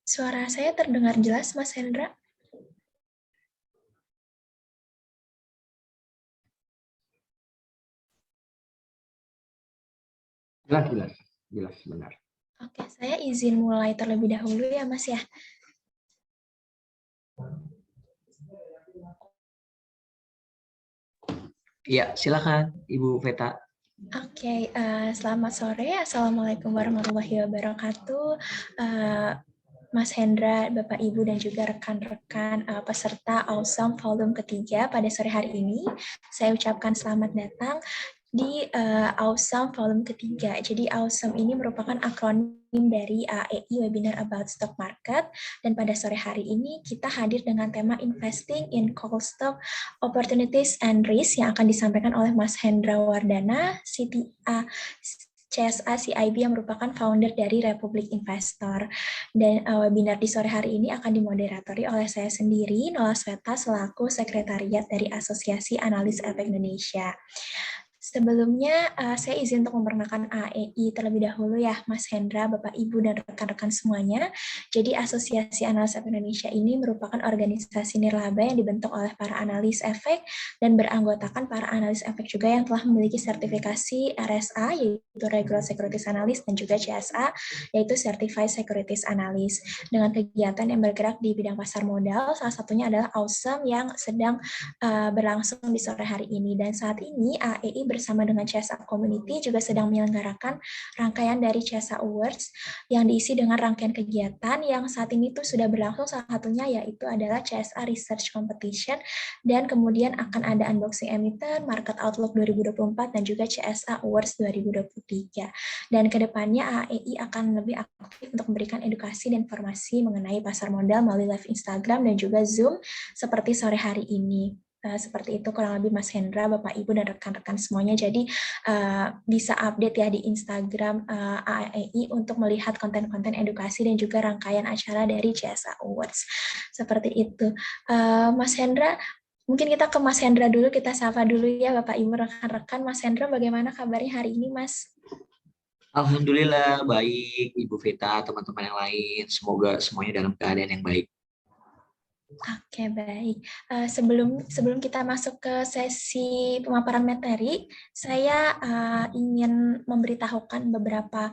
Suara saya terdengar jelas, Mas Hendra? Jelas, benar. Oke, saya izin mulai terlebih dahulu ya, Mas ya. Iya, silakan Ibu Veta. Oke, selamat sore. Assalamualaikum warahmatullahi wabarakatuh. Mas Hendra, Bapak Ibu, dan juga rekan-rekan peserta Awesome Volume ketiga pada sore hari ini. Saya ucapkan selamat datang di Awesome Volume ketiga. Jadi Awesome ini merupakan akronim dari AEI Webinar About Stock Market, dan pada sore hari ini kita hadir dengan tema Investing in Coal Stock Opportunities and Risk yang akan disampaikan oleh Mas Hendra Wardana, CTA CSA CIB yang merupakan founder dari Republik Investor. Dan webinar di sore hari ini akan dimoderatori oleh saya sendiri, Nola Sweta, selaku Sekretariat dari Asosiasi Analis Efek Indonesia. Sebelumnya, saya izin untuk memperkenalkan AEI terlebih dahulu ya, Mas Hendra, Bapak, Ibu, dan rekan-rekan semuanya. Jadi, Asosiasi Analis Efek Indonesia ini merupakan organisasi nirlaba yang dibentuk oleh para analis efek dan beranggotakan para analis efek juga yang telah memiliki sertifikasi RSA, yaitu Regular Securities Analyst, dan juga CSA, yaitu Certified Securities Analyst. Dengan kegiatan yang bergerak di bidang pasar modal, salah satunya adalah Awesome yang sedang berlangsung di sore hari ini. Dan saat ini AEI bersama dengan CSA Community juga sedang menyelenggarakan rangkaian dari CSA Awards yang diisi dengan rangkaian kegiatan yang saat ini tuh sudah berlangsung, salah satunya yaitu adalah CSA Research Competition, dan kemudian akan ada unboxing emiten, Market Outlook 2024, dan juga CSA Awards 2023. Dan kedepannya AEI akan lebih aktif untuk memberikan edukasi dan informasi mengenai pasar modal melalui live Instagram dan juga Zoom seperti sore hari ini. Seperti itu kurang lebih Mas Hendra, Bapak Ibu, dan rekan-rekan semuanya. Jadi bisa update ya di Instagram AEI untuk melihat konten-konten edukasi dan juga rangkaian acara dari CSA Awards. Seperti itu. Mas Hendra, mungkin kita ke Mas Hendra dulu, kita sapa dulu ya Bapak Ibu, rekan-rekan. Mas Hendra, bagaimana kabarnya hari ini, Mas? Alhamdulillah baik Ibu Veta, teman-teman yang lain. Semoga semuanya dalam keadaan yang baik. Oke, baik. Sebelum kita masuk ke sesi pemaparan materi, saya ingin memberitahukan beberapa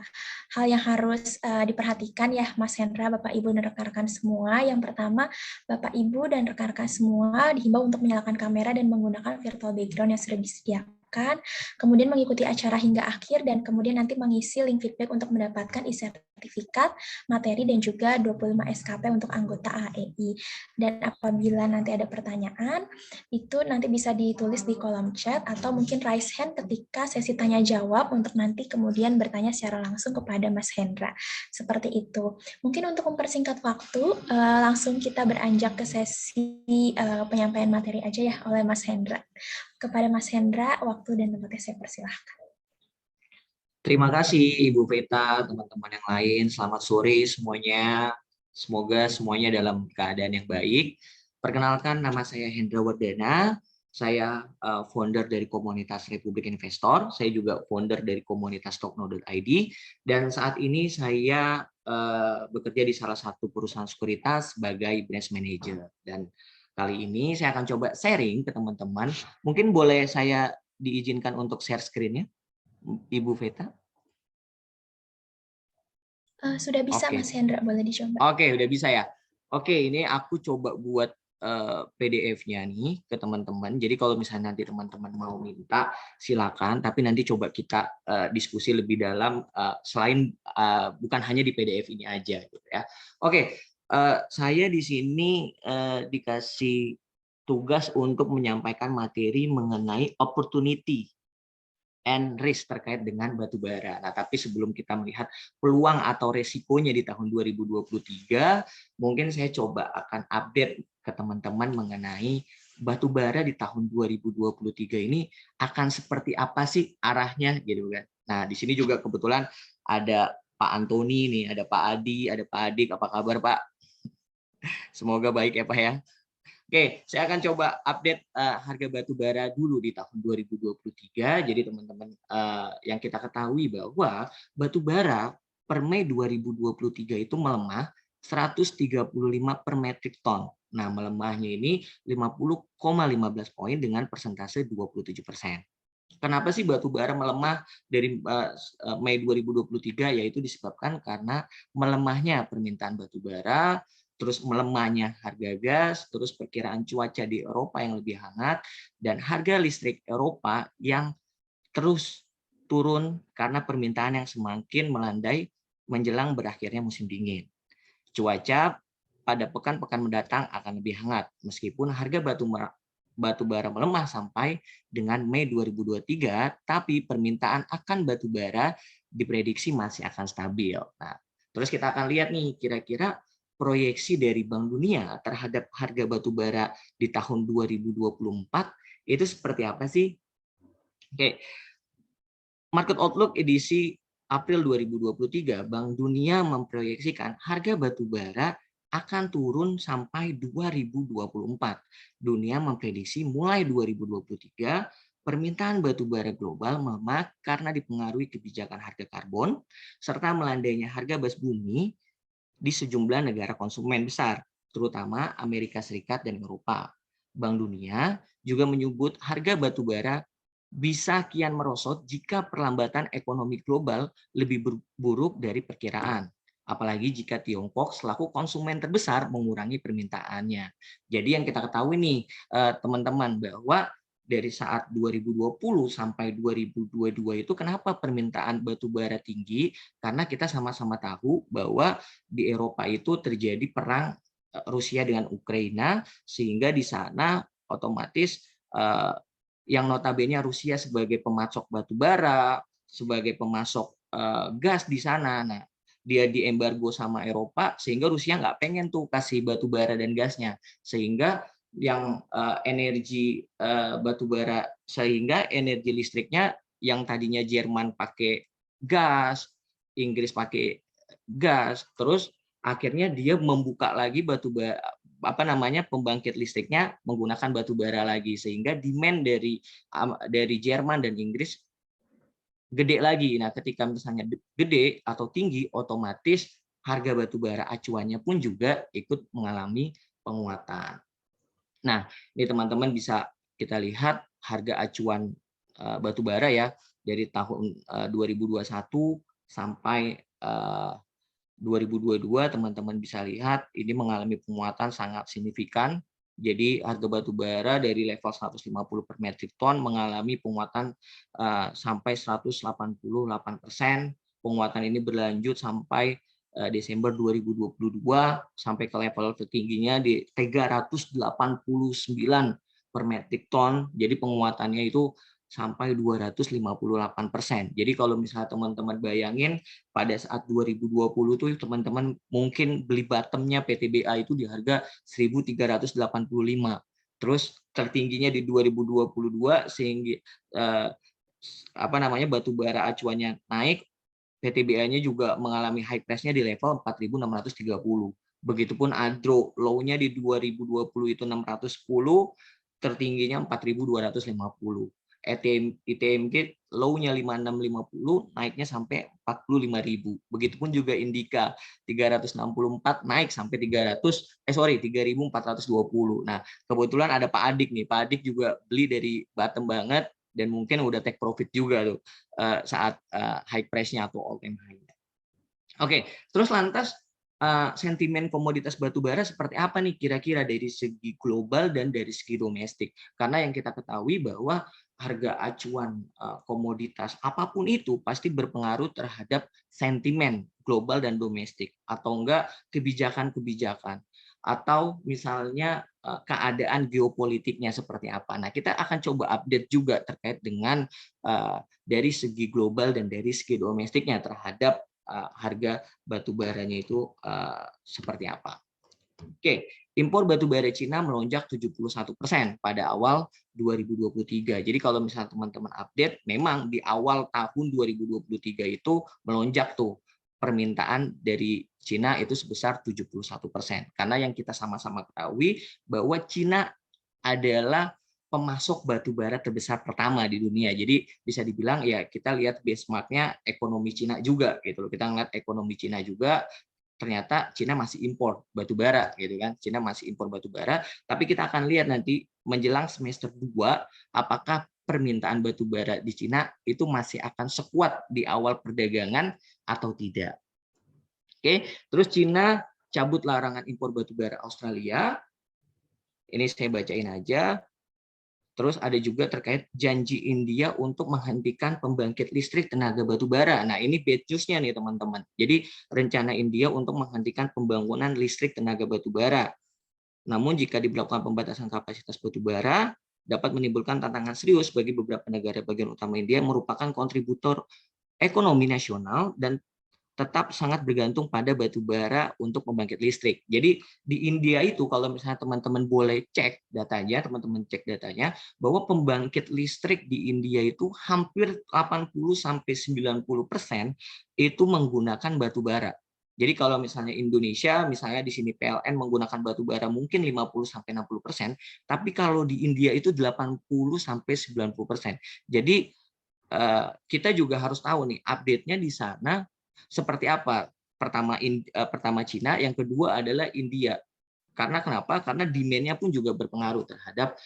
hal yang harus diperhatikan ya, Mas Hendra, Bapak Ibu, dan rekan-rekan semua. Yang pertama, Bapak Ibu dan rekan-rekan semua dihimbau untuk menyalakan kamera dan menggunakan virtual background yang sudah disediakan, kemudian mengikuti acara hingga akhir, dan kemudian nanti mengisi link feedback untuk mendapatkan e-sertifikat, materi, dan juga 25 SKP untuk anggota AEI. Dan apabila nanti ada pertanyaan, itu nanti bisa ditulis di kolom chat atau mungkin raise hand ketika sesi tanya jawab untuk nanti kemudian bertanya secara langsung kepada Mas Hendra. Seperti itu. Mungkin untuk mempersingkat waktu, langsung kita beranjak ke sesi penyampaian materi aja ya oleh Mas Hendra. Kepada Mas Hendra, waktu dan tempatnya saya persilahkan. Terima kasih Ibu Veta, teman-teman yang lain. Selamat sore semuanya. Semoga semuanya dalam keadaan yang baik. Perkenalkan, nama saya Hendra Wardana. Saya founder dari komunitas Republik Investor. Saya juga founder dari komunitas Stokno.id. Dan saat ini saya bekerja di salah satu perusahaan sekuritas sebagai branch manager. Dan kali ini saya akan coba sharing ke teman-teman. Mungkin boleh saya diizinkan untuk share screen-nya, Ibu Veta? Sudah bisa, Oke. Mas Hendra, boleh dicoba. Oke, udah bisa ya. Oke, ini aku coba buat PDF-nya nih ke teman-teman. Jadi kalau misalnya nanti teman-teman mau minta, silakan. Tapi nanti coba kita diskusi lebih dalam selain bukan hanya di PDF ini aja, gitu ya. Oke, saya di sini dikasih tugas untuk menyampaikan materi mengenai opportunity and risk terkait dengan batu bara. Nah, tapi sebelum kita melihat peluang atau resikonya di tahun 2023, mungkin saya coba akan update ke teman-teman mengenai batu bara di tahun 2023 ini akan seperti apa sih arahnya gitu kan. Nah, di sini juga kebetulan ada Pak Antoni nih, ada Pak Adi, ada Pak Adik. Apa kabar, Pak? Semoga baik ya, Pak ya. Oke, saya akan coba update harga batu bara dulu di tahun 2023. Jadi teman-teman yang kita ketahui bahwa batu bara per Mei 2023 itu melemah 135 per metric ton. Nah, melemahnya ini 50,15 poin dengan persentase 27%. Kenapa sih batu bara melemah dari Mei 2023? Yaitu disebabkan karena melemahnya permintaan batu bara, terus melemahnya harga gas, terus perkiraan cuaca di Eropa yang lebih hangat, dan harga listrik Eropa yang terus turun karena permintaan yang semakin melandai menjelang berakhirnya musim dingin. Cuaca pada pekan-pekan mendatang akan lebih hangat, meskipun harga batu bara melemah sampai dengan Mei 2023, tapi permintaan akan batu bara diprediksi masih akan stabil. Nah, terus kita akan lihat nih, kira-kira proyeksi dari Bank Dunia terhadap harga batu bara di tahun 2024 itu seperti apa sih? Oke, Market Outlook edisi April 2023, Bank Dunia memproyeksikan harga batu bara akan turun sampai 2024. Dunia memprediksi mulai 2023 permintaan batu bara global melemah karena dipengaruhi kebijakan harga karbon serta melandainya harga gas bumi di sejumlah negara konsumen besar, terutama Amerika Serikat dan Eropa. Bank Dunia juga menyebut harga batu bara bisa kian merosot jika perlambatan ekonomi global lebih buruk dari perkiraan. Apalagi jika Tiongkok selaku konsumen terbesar mengurangi permintaannya. Jadi yang kita ketahui nih teman-teman, bahwa dari saat 2020 sampai 2022 itu kenapa permintaan batu bara tinggi? Karena kita sama-sama tahu bahwa di Eropa itu terjadi perang Rusia dengan Ukraina, sehingga di sana otomatis yang notabene Rusia sebagai pemasok batu bara, sebagai pemasok gas di sana. Nah, dia diembargo sama Eropa, sehingga Rusia nggak pengen tuh kasih batu bara dan gasnya, sehingga yang energi batu bara, sehingga energi listriknya yang tadinya Jerman pakai gas, Inggris pakai gas, terus akhirnya dia membuka lagi batu bara, pembangkit listriknya menggunakan batu bara lagi, sehingga demand dari Jerman dan Inggris gede lagi. Nah, ketika misalnya gede atau tinggi, otomatis harga batu bara acuannya pun juga ikut mengalami penguatan. Nah, ini teman-teman bisa kita lihat harga acuan batu bara ya dari tahun 2021 sampai 2022, teman-teman bisa lihat ini mengalami penguatan sangat signifikan. Jadi harga batu bara dari level 150 per metrik ton mengalami penguatan sampai 188%. Penguatan ini berlanjut sampai Desember 2022 sampai ke level tertingginya di 389 per metrik ton. Jadi penguatannya itu sampai 258%. Jadi kalau misalnya teman-teman bayangin pada saat 2020 tuh teman-teman mungkin beli bottomnya PTBA itu di harga 1.385. Terus tertingginya di 2022 sehingga batu bara acuannya naik, PTBA-nya juga mengalami high price-nya di level 4.630. Begitupun Adro, low-nya di 2020 itu 610, tertingginya 4.250. ITMG low-nya 5650, naiknya sampai 45.000. Begitupun juga Indika 364 naik sampai 3.420. Nah, kebetulan ada Pak Adik nih. Pak Adik juga beli dari bottom banget dan mungkin udah take profit juga tuh saat high price-nya atau all time high. Oke, terus lantas sentimen komoditas batu bara seperti apa nih kira-kira dari segi global dan dari segi domestik? Karena yang kita ketahui bahwa harga acuan komoditas apapun itu pasti berpengaruh terhadap sentimen global dan domestik, atau enggak kebijakan-kebijakan, atau misalnya keadaan geopolitiknya seperti apa. Nah, kita akan coba update juga terkait dengan dari segi global dan dari segi domestiknya terhadap harga batu baranya itu seperti apa. Oke, impor batu bara Cina melonjak 71% pada awal 2023. Jadi kalau misalnya teman-teman update, memang di awal tahun 2023 itu melonjak tuh permintaan dari Cina itu sebesar 71%. Karena yang kita sama-sama ketahui bahwa Cina adalah pemasok batu bara terbesar pertama di dunia. Jadi bisa dibilang ya kita lihat benchmark-nya ekonomi Cina juga gitu loh. Kita ngeliat ekonomi Cina juga ternyata Cina masih impor batu bara gitu kan. Cina masih impor batu bara, tapi kita akan lihat nanti menjelang semester 2 apakah permintaan batu bara di Cina itu masih akan sekuat di awal perdagangan atau tidak. Oke, terus Cina cabut larangan impor batu bara Australia. Ini saya bacain aja. Terus ada juga terkait janji India untuk menghentikan pembangkit listrik tenaga batu bara. Nah, ini bad news-nya nih, teman-teman. Jadi, rencana India untuk menghentikan pembangunan listrik tenaga batu bara. Namun, jika diberlakukan pembatasan kapasitas batu bara, dapat menimbulkan tantangan serius bagi beberapa negara bagian utama India yang merupakan kontributor ekonomi nasional dan tetap sangat bergantung pada batu bara untuk pembangkit listrik. Jadi di India itu kalau misalnya teman-teman boleh cek datanya, teman-teman cek datanya bahwa pembangkit listrik di India itu hampir 80-90% itu menggunakan batu bara. Jadi kalau misalnya Indonesia, misalnya di sini PLN menggunakan batu bara mungkin 50-60%, tapi kalau di India itu 80-90%. Jadi kita juga harus tahu nih update-nya di sana seperti apa. Pertama Cina, yang kedua adalah India. Karena kenapa? Karena demand-nya pun juga berpengaruh terhadap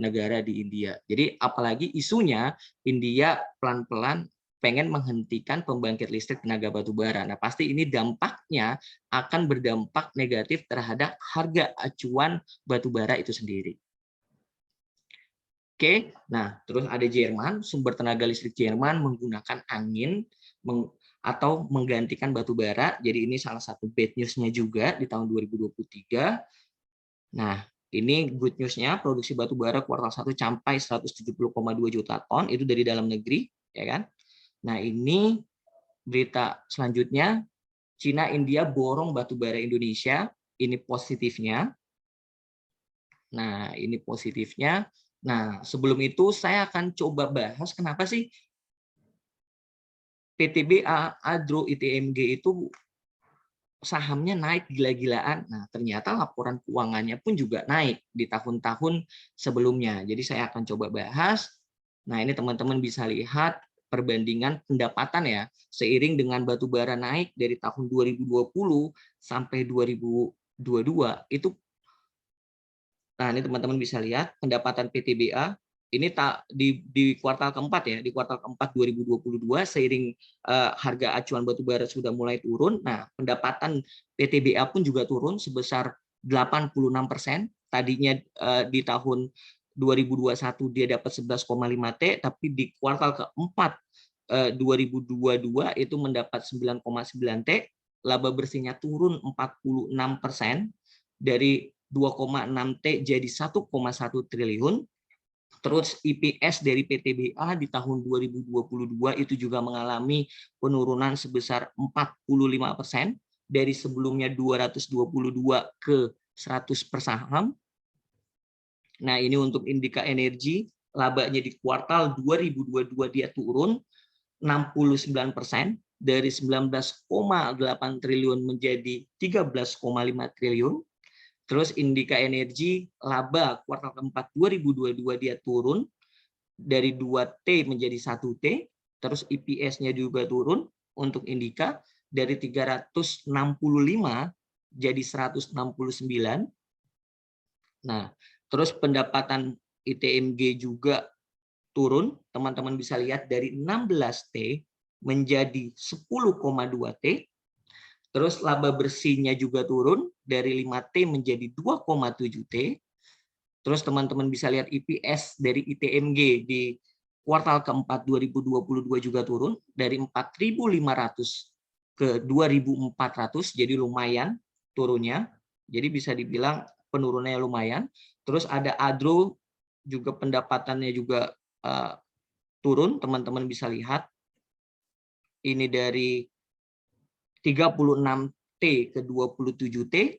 negara di India. Jadi apalagi isunya India pelan-pelan pengen menghentikan pembangkit listrik tenaga batu bara. Nah, pasti ini dampaknya akan berdampak negatif terhadap harga acuan batu bara itu sendiri. Oke, nah terus ada Jerman, sumber tenaga listrik Jerman menggunakan angin atau menggantikan batu bara. Jadi ini salah satu bad news-nya juga di tahun 2023. Nah, ini good news-nya, produksi batu bara kuartal 1 sampai 170,2 juta ton, itu dari dalam negeri, ya kan? Nah, ini berita selanjutnya, Cina India borong batu bara Indonesia, ini positifnya. Nah, ini positifnya. Nah, sebelum itu saya akan coba bahas kenapa sih PTBA, Adro, ITMG itu sahamnya naik gila-gilaan. Nah, ternyata laporan keuangannya pun juga naik di tahun-tahun sebelumnya. Jadi saya akan coba bahas. Nah, ini teman-teman bisa lihat perbandingan pendapatan ya. Seiring dengan batu bara naik dari tahun 2020 sampai 2022, itu nah ini teman-teman bisa lihat pendapatan PTBA ini di kuartal keempat ya, di kuartal keempat 2022 seiring harga acuan batu bara sudah mulai turun. Nah, pendapatan PTBA pun juga turun sebesar 86%. Tadinya di tahun 2021 dia dapat 11,5 T, tapi di kuartal keempat 2022 itu mendapat 9,9 T. Laba bersihnya turun 46% dari 2,6 T jadi 1,1 triliun. Terus IPS dari PTBA di tahun 2022 itu juga mengalami penurunan sebesar 45% dari sebelumnya 222 ke 100 per saham. Nah, ini untuk Indika Energi, labanya di kuartal 2022 dia turun 69% dari 19,8 triliun menjadi 13,5 triliun. Terus Indika Energi laba kuartal keempat 2022 dia turun dari 2T menjadi 1T. Terus EPS-nya juga turun untuk Indika dari 365 jadi 169. Nah, terus pendapatan ITMG juga turun. Teman-teman bisa lihat dari 16T menjadi 10,2T. Terus laba bersihnya juga turun dari 5T menjadi 2,7T. Terus teman-teman bisa lihat EPS dari ITMG di kuartal keempat 2022 juga turun dari 4.500 ke 2.400, jadi lumayan turunnya. Jadi bisa dibilang penurunannya lumayan. Terus ada Adro juga pendapatannya juga turun, teman-teman bisa lihat. Ini dari 36T ke 27T,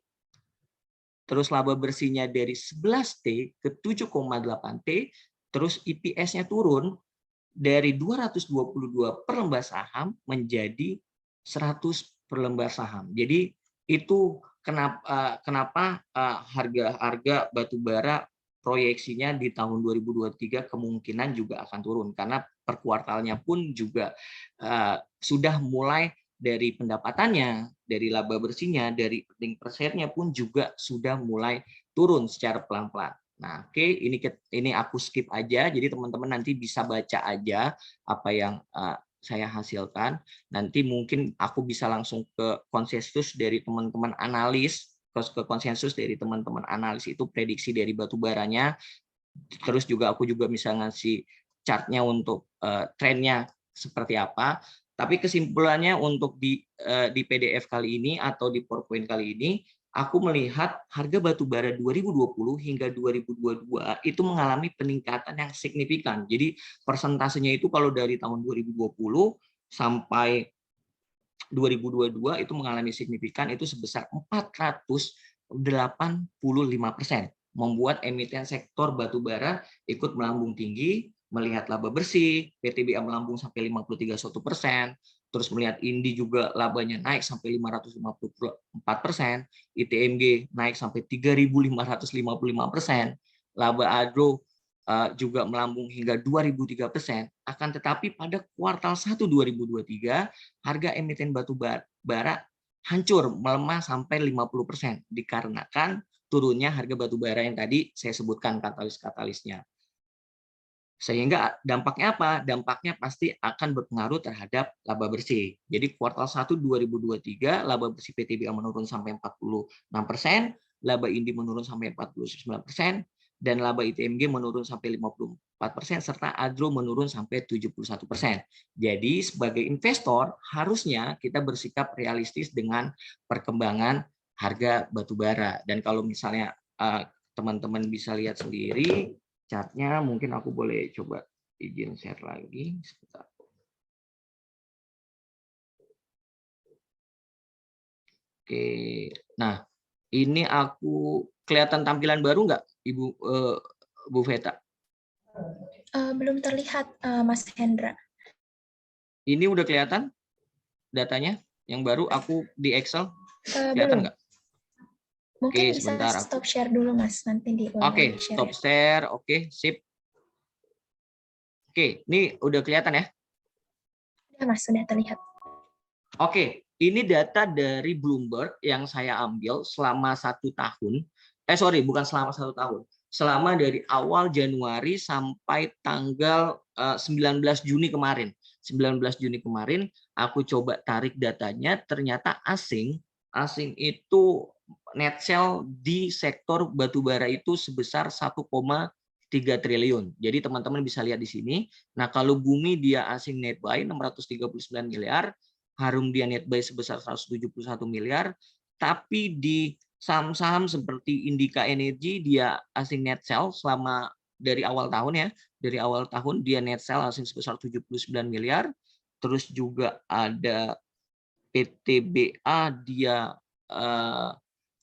terus laba bersihnya dari 11T ke 7,8T, terus EPS-nya turun dari 222 per lembar saham menjadi 100 per lembar saham. Jadi itu kenapa harga batu bara proyeksinya di tahun 2023 kemungkinan juga akan turun karena per kuartalnya pun juga sudah mulai dari pendapatannya, dari laba bersihnya, dari earning per share-nya pun juga sudah mulai turun secara pelan-pelan. Nah, oke, ini aku skip aja. Jadi teman-teman nanti bisa baca aja apa yang saya hasilkan. Nanti mungkin aku bisa langsung ke konsensus dari teman-teman analis, ke konsensus dari teman-teman analis itu prediksi dari batu baranya. Terus juga aku juga bisa ngasih chartnya untuk trennya seperti apa. Tapi kesimpulannya untuk di PDF kali ini atau di PowerPoint kali ini, aku melihat harga batu bara 2020 hingga 2022 itu mengalami peningkatan yang signifikan. Jadi persentasenya itu kalau dari tahun 2020 sampai 2022 itu mengalami signifikan itu sebesar 485%, membuat emiten sektor batubara ikut melambung tinggi, melihat laba bersih, PTBA melambung sampai 53,1%, terus melihat INDI juga labanya naik sampai 554%, ITMG naik sampai 3.555%, laba Agro juga melambung hingga 2.003%, akan tetapi pada kuartal 1 2023 harga emiten batu bara hancur, melemah sampai 50% dikarenakan turunnya harga batu bara yang tadi saya sebutkan katalis-katalisnya. Sehingga dampaknya apa? Dampaknya pasti akan berpengaruh terhadap laba bersih. Jadi kuartal 1 2023 laba bersih PTBA menurun sampai 46%, laba INDI menurun sampai 49%, dan laba ITMG menurun sampai 54%, serta Agro menurun sampai 71%. Jadi sebagai investor harusnya kita bersikap realistis dengan perkembangan harga batubara. Dan kalau misalnya teman-teman bisa lihat sendiri chartnya, mungkin aku boleh coba izin share lagi sebentar. Oke, nah ini aku kelihatan tampilan baru nggak, Bu Veta? Belum terlihat, Mas Hendra. Ini udah kelihatan datanya yang baru aku di Excel? Kelihatan nggak? Mungkin Oke, bisa sebentar stop share dulu, Mas, nanti diulang Oke, share. stop share. Oke, sip. Oke, ini udah kelihatan ya? Sudah, Mas, sudah terlihat. Oke, ini data dari Bloomberg yang saya ambil selama 1 tahun. Bukan selama 1 tahun. Selama dari awal Januari sampai tanggal 19 Juni kemarin. 19 Juni kemarin, aku coba tarik datanya, ternyata asing itu net sell di sektor batubara itu sebesar 1,3 triliun. Jadi teman-teman bisa lihat di sini. Nah, kalau bumi dia asing net buy 639 miliar, Harum dia net buy sebesar 171 miliar, tapi di saham-saham seperti Indika Energy dia asing net sell selama dari awal tahun ya. Dari awal tahun dia net sell asing sebesar 79 miliar. Terus juga ada PTBA dia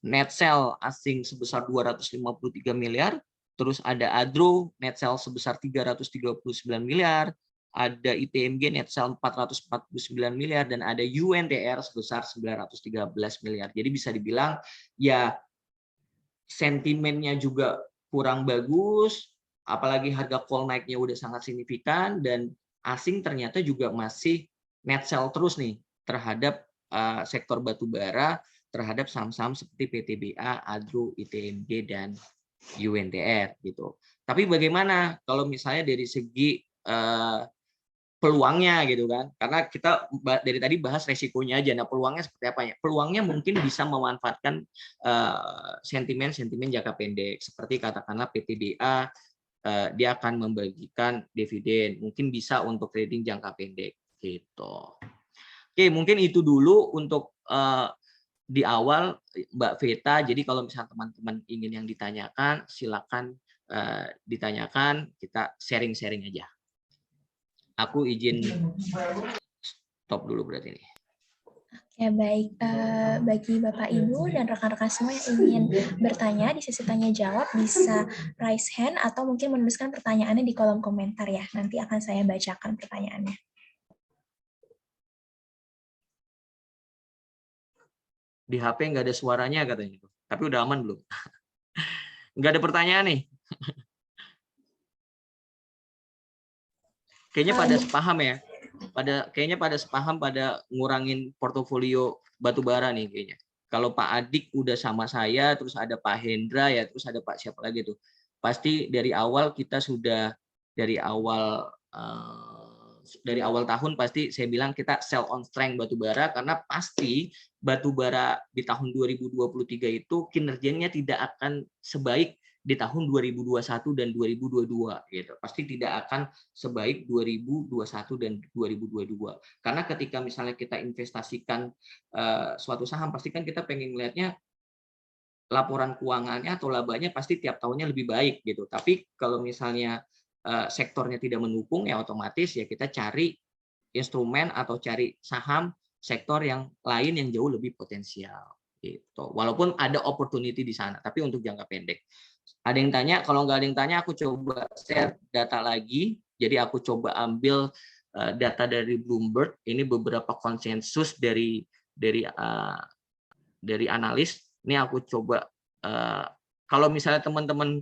net sell asing sebesar 253 miliar. Terus ada Adro net sell sebesar 339 miliar. Ada ITMG net sell 449 miliar, dan ada UNTR sebesar 913 miliar. Jadi bisa dibilang ya sentimennya juga kurang bagus, apalagi harga coal naiknya udah sangat signifikan, dan asing ternyata juga masih net sell terus nih terhadap sektor batubara, terhadap saham-saham seperti PTBA, Agro, ITMG, dan UNTR gitu. Tapi bagaimana kalau misalnya dari segi peluangnya gitu kan, karena kita dari tadi bahas resikonya aja. Nah, peluangnya seperti apa ya? Peluangnya mungkin bisa memanfaatkan sentimen-sentimen jangka pendek seperti katakanlah PTBA dia akan membagikan dividen, mungkin bisa untuk trading jangka pendek gitu. Oke, mungkin itu dulu untuk di awal Mbak Veta. Jadi kalau misalnya teman-teman ingin yang ditanyakan, silakan ditanyakan, kita sharing-sharing aja. Aku izin stop dulu berarti ini. Oke, baik. Bagi Bapak, Ibu, dan rekan-rekan semua yang ingin bertanya di sesi tanya jawab, bisa raise hand atau mungkin menuliskan pertanyaannya di kolom komentar ya. Nanti akan saya bacakan pertanyaannya. Di HP nggak ada suaranya katanya. Tapi udah aman belum? Nggak ada pertanyaan nih. Kayaknya pada sepaham ya. kayaknya pada sepaham pada ngurangin portofolio batubara nih kayaknya. Kalau Pak Adik udah sama saya, terus ada Pak Hendra ya, terus ada Pak siapa lagi tuh. Pasti dari awal kita sudah dari awal tahun pasti saya bilang kita sell on strength batubara, karena pasti batubara di tahun 2023 itu kinerjanya tidak akan sebaik di tahun 2021 dan 2022 gitu. Pasti tidak akan sebaik 2021 dan 2022. Karena ketika misalnya kita investasikan suatu saham, pasti kan kita pengen melihatnya laporan keuangannya atau labanya pasti tiap tahunnya lebih baik gitu. Tapi kalau misalnya sektornya tidak mendukung, ya otomatis ya kita cari instrumen atau cari saham sektor yang lain yang jauh lebih potensial gitu. Walaupun ada opportunity di sana, tapi untuk jangka pendek. Ada yang tanya, kalau nggak ada yang tanya aku coba share data lagi. Jadi aku coba ambil data dari Bloomberg. Ini beberapa konsensus dari analis. Ini aku coba kalau misalnya teman-teman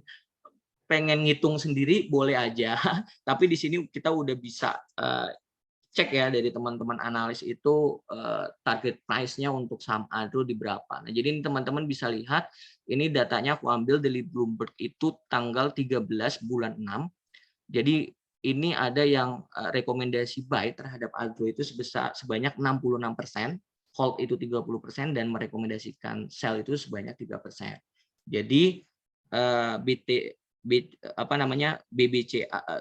pengen ngitung sendiri boleh aja, tapi di sini kita udah bisa cek ya dari teman-teman analis itu target price-nya untuk saham Adro di berapa. Nah, jadi ini teman-teman bisa lihat ini datanya aku ambil dari Bloomberg itu tanggal 13 bulan 6. Jadi ini ada yang rekomendasi buy terhadap Adro itu sebanyak 66%, hold itu 30% dan merekomendasikan sell itu sebanyak 3%. Jadi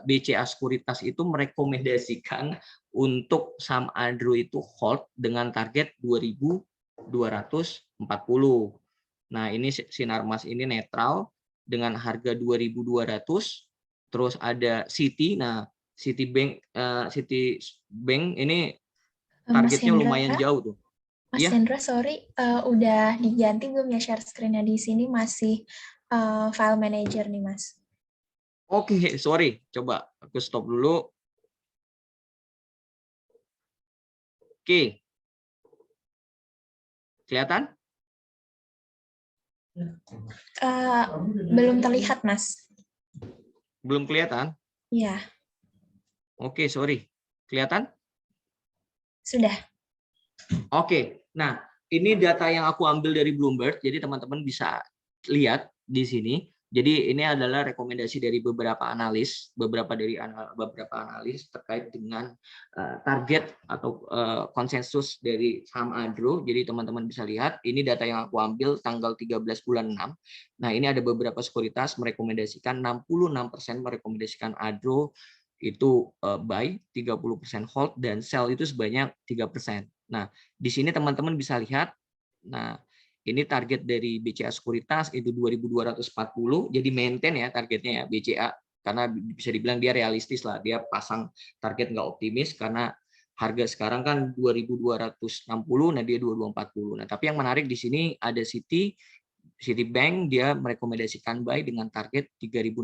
BCA Sekuritas itu merekomendasikan untuk saham Adro itu hold dengan target 2.240. Nah, ini Sinarmas ini netral dengan harga 2.200. Terus ada Citi. Nah, Citibank ini targetnya lumayan jauh tuh. Mas Hendra, sorry, udah diganti belum ya share screen-nya di sini masih file manager nih, Mas. Oke, sorry. Coba aku stop dulu. Oke. Kelihatan? Belum terlihat, Mas. Belum kelihatan? Iya. Oke, sorry. Kelihatan? Sudah. Oke. Nah, ini data yang aku ambil dari Bloomberg. Jadi teman-teman bisa lihat di sini. Jadi ini adalah rekomendasi dari beberapa analis terkait dengan target atau konsensus dari saham Adro. Jadi teman-teman bisa lihat ini data yang aku ambil tanggal 13 bulan 6. Nah, ini ada beberapa sekuritas merekomendasikan 66% merekomendasikan Adro itu buy, 30% hold dan sell itu sebanyak 3%. Nah, di sini teman-teman bisa lihat. Nah, ini target dari BCA Sekuritas itu 2.240, jadi maintain ya targetnya ya BCA, karena bisa dibilang dia realistis lah, dia pasang target nggak optimis karena harga sekarang kan 2.260, nah dia 2.240. Nah, tapi yang menarik di sini ada Citibank, dia merekomendasikan buy dengan target 3.600.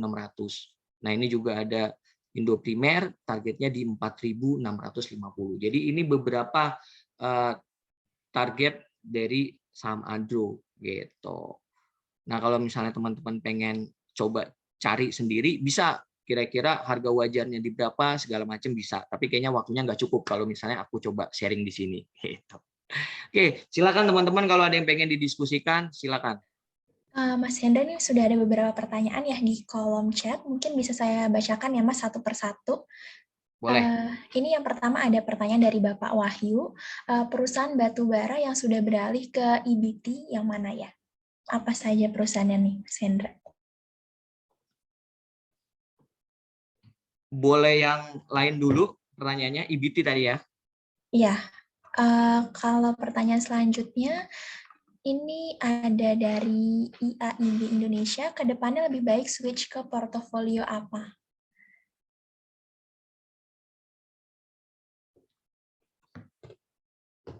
Nah, ini juga ada Indo Primer, targetnya di 4.650. Jadi ini beberapa target dari saham Adro gitu. Nah, kalau misalnya teman-teman pengen coba cari sendiri, bisa kira-kira harga wajarnya di berapa segala macam bisa. Tapi kayaknya waktunya nggak cukup kalau misalnya aku coba sharing di sini. Gitu. Oke, silakan teman-teman kalau ada yang pengen didiskusikan, silakan. Mas Hendra, ini sudah ada beberapa pertanyaan ya di kolom chat. Mungkin bisa saya bacakan ya, Mas, satu persatu. Boleh. Ini yang pertama ada pertanyaan dari Bapak Wahyu. Perusahaan batubara yang sudah beralih ke EBT yang mana ya? Apa saja perusahaannya nih, Mas Hendra? Boleh yang lain dulu pertanyaannya, EBT tadi ya? Iya. Kalau pertanyaan selanjutnya, ini ada dari IAIB Indonesia. Ke depannya lebih baik switch ke portofolio apa?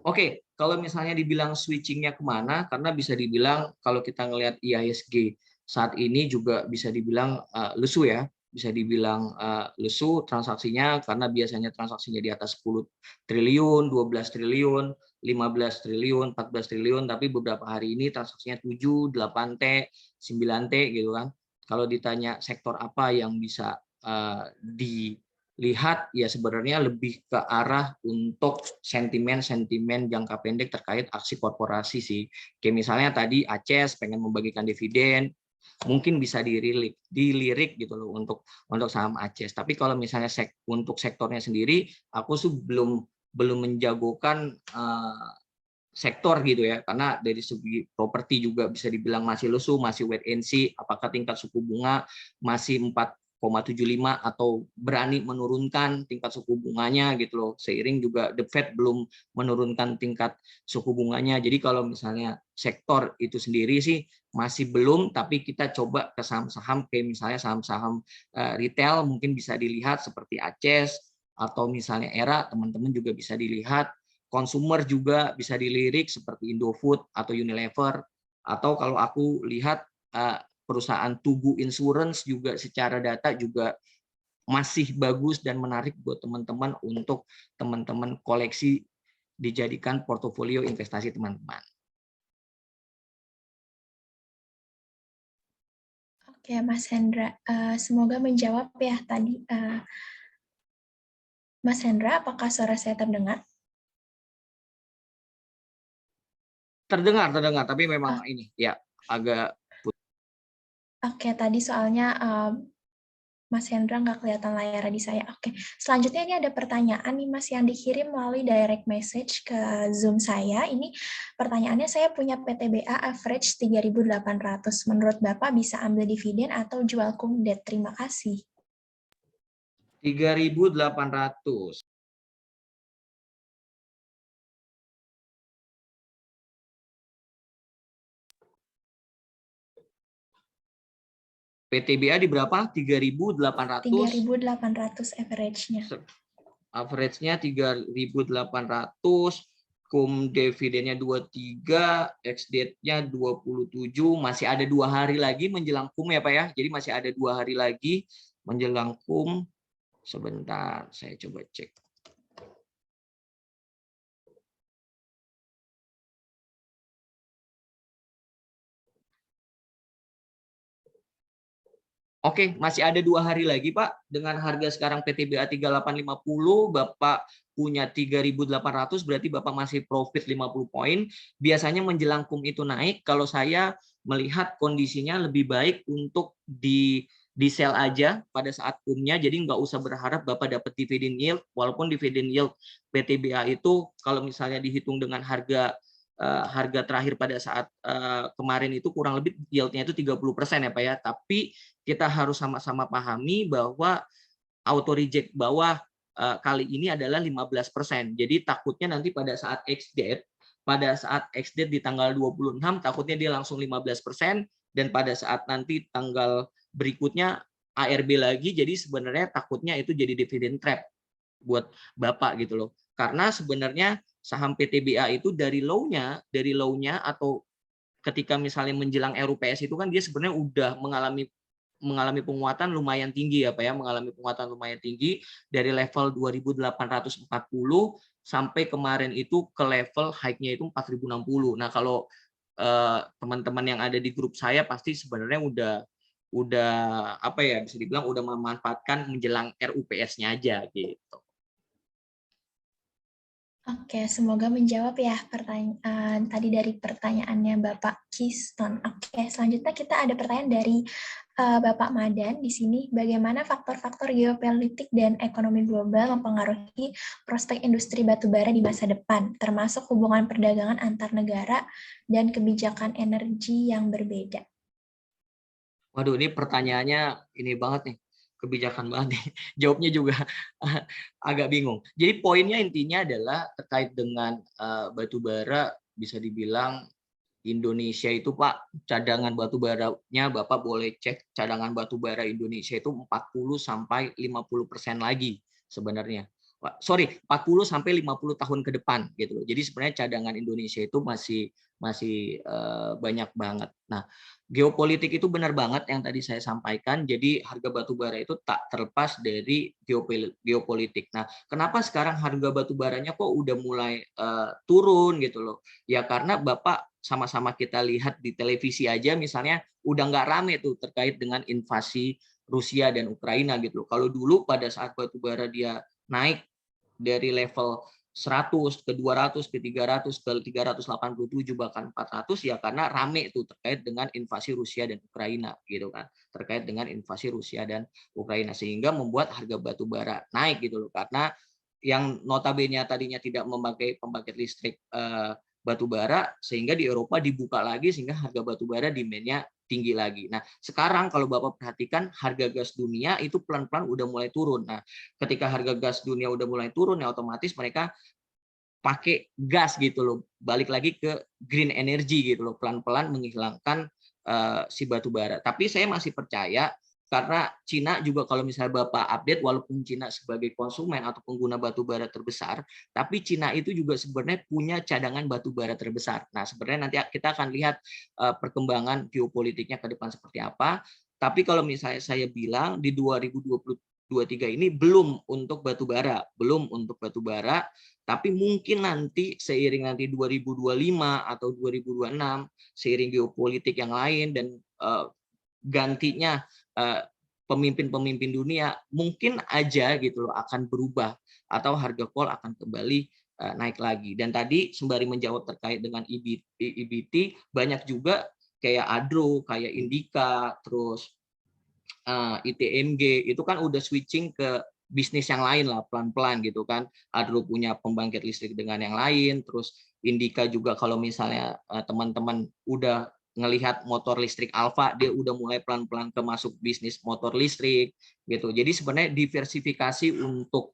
Oke, kalau misalnya dibilang switchingnya kemana, karena bisa dibilang kalau kita ngelihat IHSG saat ini juga bisa dibilang lesu ya, bisa dibilang lesu transaksinya karena biasanya transaksinya di atas 10 triliun, 12 triliun, 15 triliun, 14 triliun, tapi beberapa hari ini transaksinya 7, 8T, 9T gitu kan. Kalau ditanya sektor apa yang bisa lihat ya sebenarnya lebih ke arah untuk sentimen-sentimen jangka pendek terkait aksi korporasi sih. Kayak misalnya tadi ACES pengen membagikan dividen, mungkin bisa dilirik gitu loh untuk saham ACES. Tapi kalau misalnya untuk sektornya sendiri, aku tuh belum menjagokan sektor gitu ya, karena dari segi properti juga bisa dibilang masih lesu, masih wait and see, apakah tingkat suku bunga masih 4,75 atau berani menurunkan tingkat suku bunganya gitu loh, seiring juga The Fed belum menurunkan tingkat suku bunganya. Jadi kalau misalnya sektor itu sendiri sih masih belum, tapi kita coba ke saham-saham kayak misalnya saham-saham retail mungkin bisa dilihat seperti ACES atau misalnya ERA, teman-teman juga bisa dilihat. Consumer juga bisa dilirik seperti Indofood atau Unilever, atau kalau aku lihat perusahaan Tugu Insurance juga secara data juga masih bagus dan menarik buat teman-teman untuk teman-teman koleksi, dijadikan portofolio investasi teman-teman. Oke, Mas Hendra, semoga menjawab ya tadi. Mas Hendra, apakah suara saya terdengar? Terdengar, tapi memang ini ya agak. Oke, tadi soalnya Mas Hendra nggak kelihatan layar di saya. Oke, selanjutnya ini ada pertanyaan nih Mas yang dikirim melalui direct message ke Zoom saya. Ini pertanyaannya, saya punya PTBA average 3.800. Menurut Bapak bisa ambil dividen atau jual kumdet? Terima kasih. 3.800. PTBA di berapa? 3.800. 3.800 average-nya. Average-nya 3.800. Kum dividennya 23, ex-date-nya 27, masih ada 2 hari lagi menjelang kum ya Pak ya. Jadi masih ada 2 hari lagi menjelang kum. Sebentar, saya coba cek. Oke, masih ada 2 hari lagi Pak. Dengan harga sekarang PTBA 3850, Bapak punya 3.800, berarti Bapak masih profit 50 poin. Biasanya menjelang kum itu naik, kalau saya melihat kondisinya lebih baik untuk di sell aja pada saat kumnya, jadi nggak usah berharap Bapak dapat dividend yield, walaupun dividend yield PTBA itu kalau misalnya dihitung dengan harga terakhir pada saat kemarin itu kurang lebih yieldnya itu 30% ya Pak ya, tapi kita harus sama-sama pahami bahwa auto reject bawah kali ini adalah 15%. Jadi takutnya nanti pada saat ex-date di tanggal 26 takutnya dia langsung 15%, dan pada saat nanti tanggal berikutnya ARB lagi, jadi sebenarnya takutnya itu jadi dividend trap buat Bapak gitu loh. Karena sebenarnya saham PTBA itu dari low-nya atau ketika misalnya menjelang RUPS itu kan dia sebenarnya udah mengalami penguatan lumayan tinggi ya Pak ya, mengalami penguatan lumayan tinggi dari level 2.840 sampai kemarin itu ke level high-nya itu 4.060. Nah, kalau teman-teman yang ada di grup saya pasti sebenarnya udah apa ya, bisa dibilang udah memanfaatkan menjelang RUPS-nya aja gitu. Oke, semoga menjawab ya pertanyaan tadi dari pertanyaannya Bapak Kiston. Oke, selanjutnya kita ada pertanyaan dari Bapak Madan di sini. Bagaimana faktor-faktor geopolitik dan ekonomi global mempengaruhi prospek industri batubara di masa depan, termasuk hubungan perdagangan antar negara dan kebijakan energi yang berbeda? Waduh, ini pertanyaannya ini banget nih, kebijakan banget nih. Jawabnya juga agak bingung. Jadi poinnya intinya adalah terkait dengan batu bara, bisa dibilang Indonesia itu Pak, cadangan batu baranya Bapak boleh cek, cadangan batu bara Indonesia itu 40 sampai 50% lagi sebenarnya. Sorry, 40 sampai 50 tahun ke depan gitu loh. Jadi sebenarnya cadangan Indonesia itu masih banyak banget. Nah, geopolitik itu benar banget yang tadi saya sampaikan. Jadi harga batu bara itu tak terlepas dari geopolitik. Nah, kenapa sekarang harga batu baranya kok udah mulai turun gitu loh? Ya karena Bapak sama-sama kita lihat di televisi aja misalnya udah nggak rame tuh terkait dengan invasi Rusia dan Ukraina gitu loh. Kalau dulu pada saat batu bara dia naik dari level 100 ke 200 ke 300 ke 387 bahkan 400 ya karena rame itu terkait dengan invasi Rusia dan Ukraina gitu kan. Terkait dengan invasi Rusia dan Ukraina sehingga membuat harga batu bara naik gitu loh karena yang notabene tadinya tidak memakai pembangkit listrik batu bara sehingga di Eropa dibuka lagi sehingga harga batu bara demand-nya tinggi lagi. Nah, sekarang kalau Bapak perhatikan harga gas dunia itu pelan-pelan udah mulai turun. Nah, ketika harga gas dunia udah mulai turun ya otomatis mereka pakai gas gitu loh. Balik lagi ke green energy gitu loh, pelan-pelan menghilangkan si batu bara. Tapi saya masih percaya karena Cina juga kalau misalnya Bapak update walaupun Cina sebagai konsumen atau pengguna batu bara terbesar, tapi Cina itu juga sebenarnya punya cadangan batu bara terbesar. Nah, sebenarnya nanti kita akan lihat perkembangan geopolitiknya ke depan seperti apa. Tapi kalau misalnya saya bilang di 2023 ini belum untuk batu bara, tapi mungkin nanti seiring nanti 2025 atau 2026 seiring geopolitik yang lain dan gantinya pemimpin-pemimpin dunia mungkin aja gitu loh akan berubah atau harga kol akan kembali naik lagi. Dan tadi sembari menjawab terkait dengan EBT banyak juga kayak Adro, kayak Indika, terus ITMG itu kan udah switching ke bisnis yang lain lah pelan-pelan gitu kan. Adro punya pembangkit listrik dengan yang lain, terus Indika juga kalau misalnya teman-teman udah ngelihat motor listrik Alfa, dia udah mulai pelan-pelan ke masuk bisnis motor listrik gitu. Jadi sebenarnya diversifikasi untuk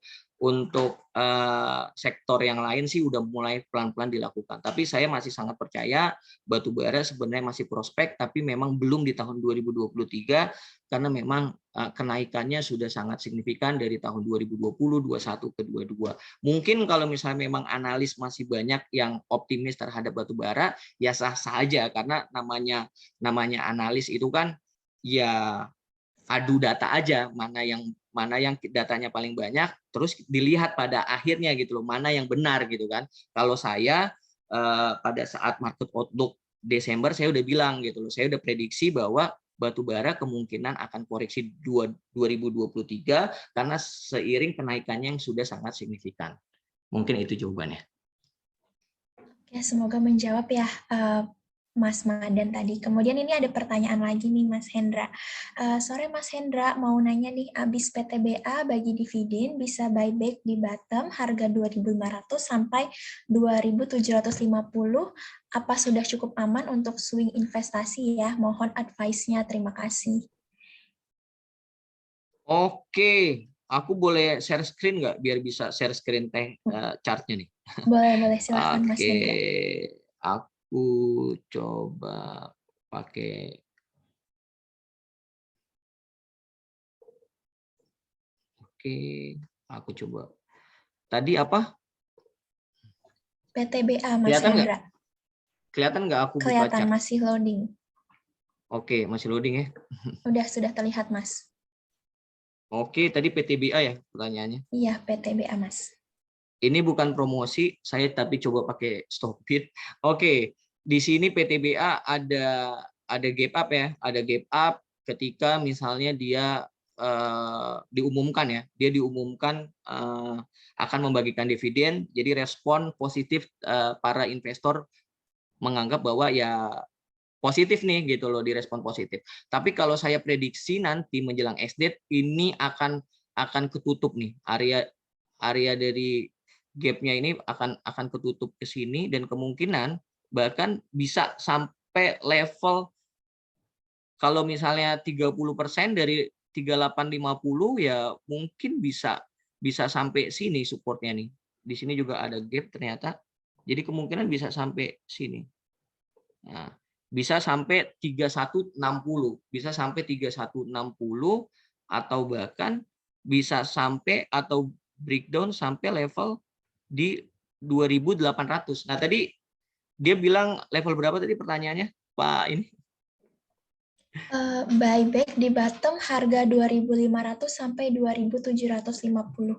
sektor yang lain sih udah mulai pelan-pelan dilakukan. Tapi saya masih sangat percaya batu bara sebenarnya masih prospek, tapi memang belum di tahun 2023 karena memang kenaikannya sudah sangat signifikan dari tahun 2020, 21 ke 22. Mungkin kalau misalnya memang analis masih banyak yang optimis terhadap batu bara, ya sah-sah aja karena namanya analis itu kan ya adu data aja, mana yang datanya paling banyak, terus dilihat pada akhirnya gitu loh, mana yang benar gitu kan. Kalau saya pada saat market outlook Desember saya udah bilang gitu loh, saya udah prediksi bahwa batu bara kemungkinan akan koreksi 2023 karena seiring kenaikannya yang sudah sangat signifikan. Mungkin itu jawabannya. Oke, semoga menjawab ya Mas Madan tadi. Kemudian ini ada pertanyaan lagi nih Mas Hendra. Sore Mas Hendra, mau nanya nih, abis PTBA bagi dividen bisa buyback di bottom harga 2.500 sampai 2.750, apa sudah cukup aman untuk swing investasi ya? Mohon advice-nya, terima kasih. Oke, aku boleh share screen nggak biar bisa share screen chartnya nih? Boleh silakan Mas Oke, Hendra. aku coba pakai. Oke, aku coba. Tadi apa? PTBA Mas Kelihatan nggak? Hendra. Kelihatan nggak aku buka Kelihatan chart? masih loading. Oke, masih loading ya. Sudah terlihat Mas. Oke, tadi PTBA ya pertanyaannya. Iya, PTBA Mas. Ini bukan promosi, saya tapi coba pakai stop bid. Oke, di sini PTBA ada gap up ya, ada gap up ketika misalnya dia diumumkan ya, dia diumumkan akan membagikan dividen, jadi respon positif para investor menganggap bahwa ya positif nih gitu loh, direspon positif. Tapi kalau saya prediksi nanti menjelang ex-date ini akan ketutup nih area dari gap-nya ini akan ketutup ke sini dan kemungkinan bahkan bisa sampai level kalau misalnya 30% dari 3850 ya mungkin bisa sampai sini supportnya nih. Di sini juga ada gap ternyata. Jadi kemungkinan bisa sampai sini. Nah, bisa sampai 3160, bisa sampai 3160 atau bahkan bisa sampai atau breakdown sampai level di 2800. Nah, tadi dia bilang level berapa tadi pertanyaannya, Pak ini? Buyback di bottom harga 2.500 sampai 2.750.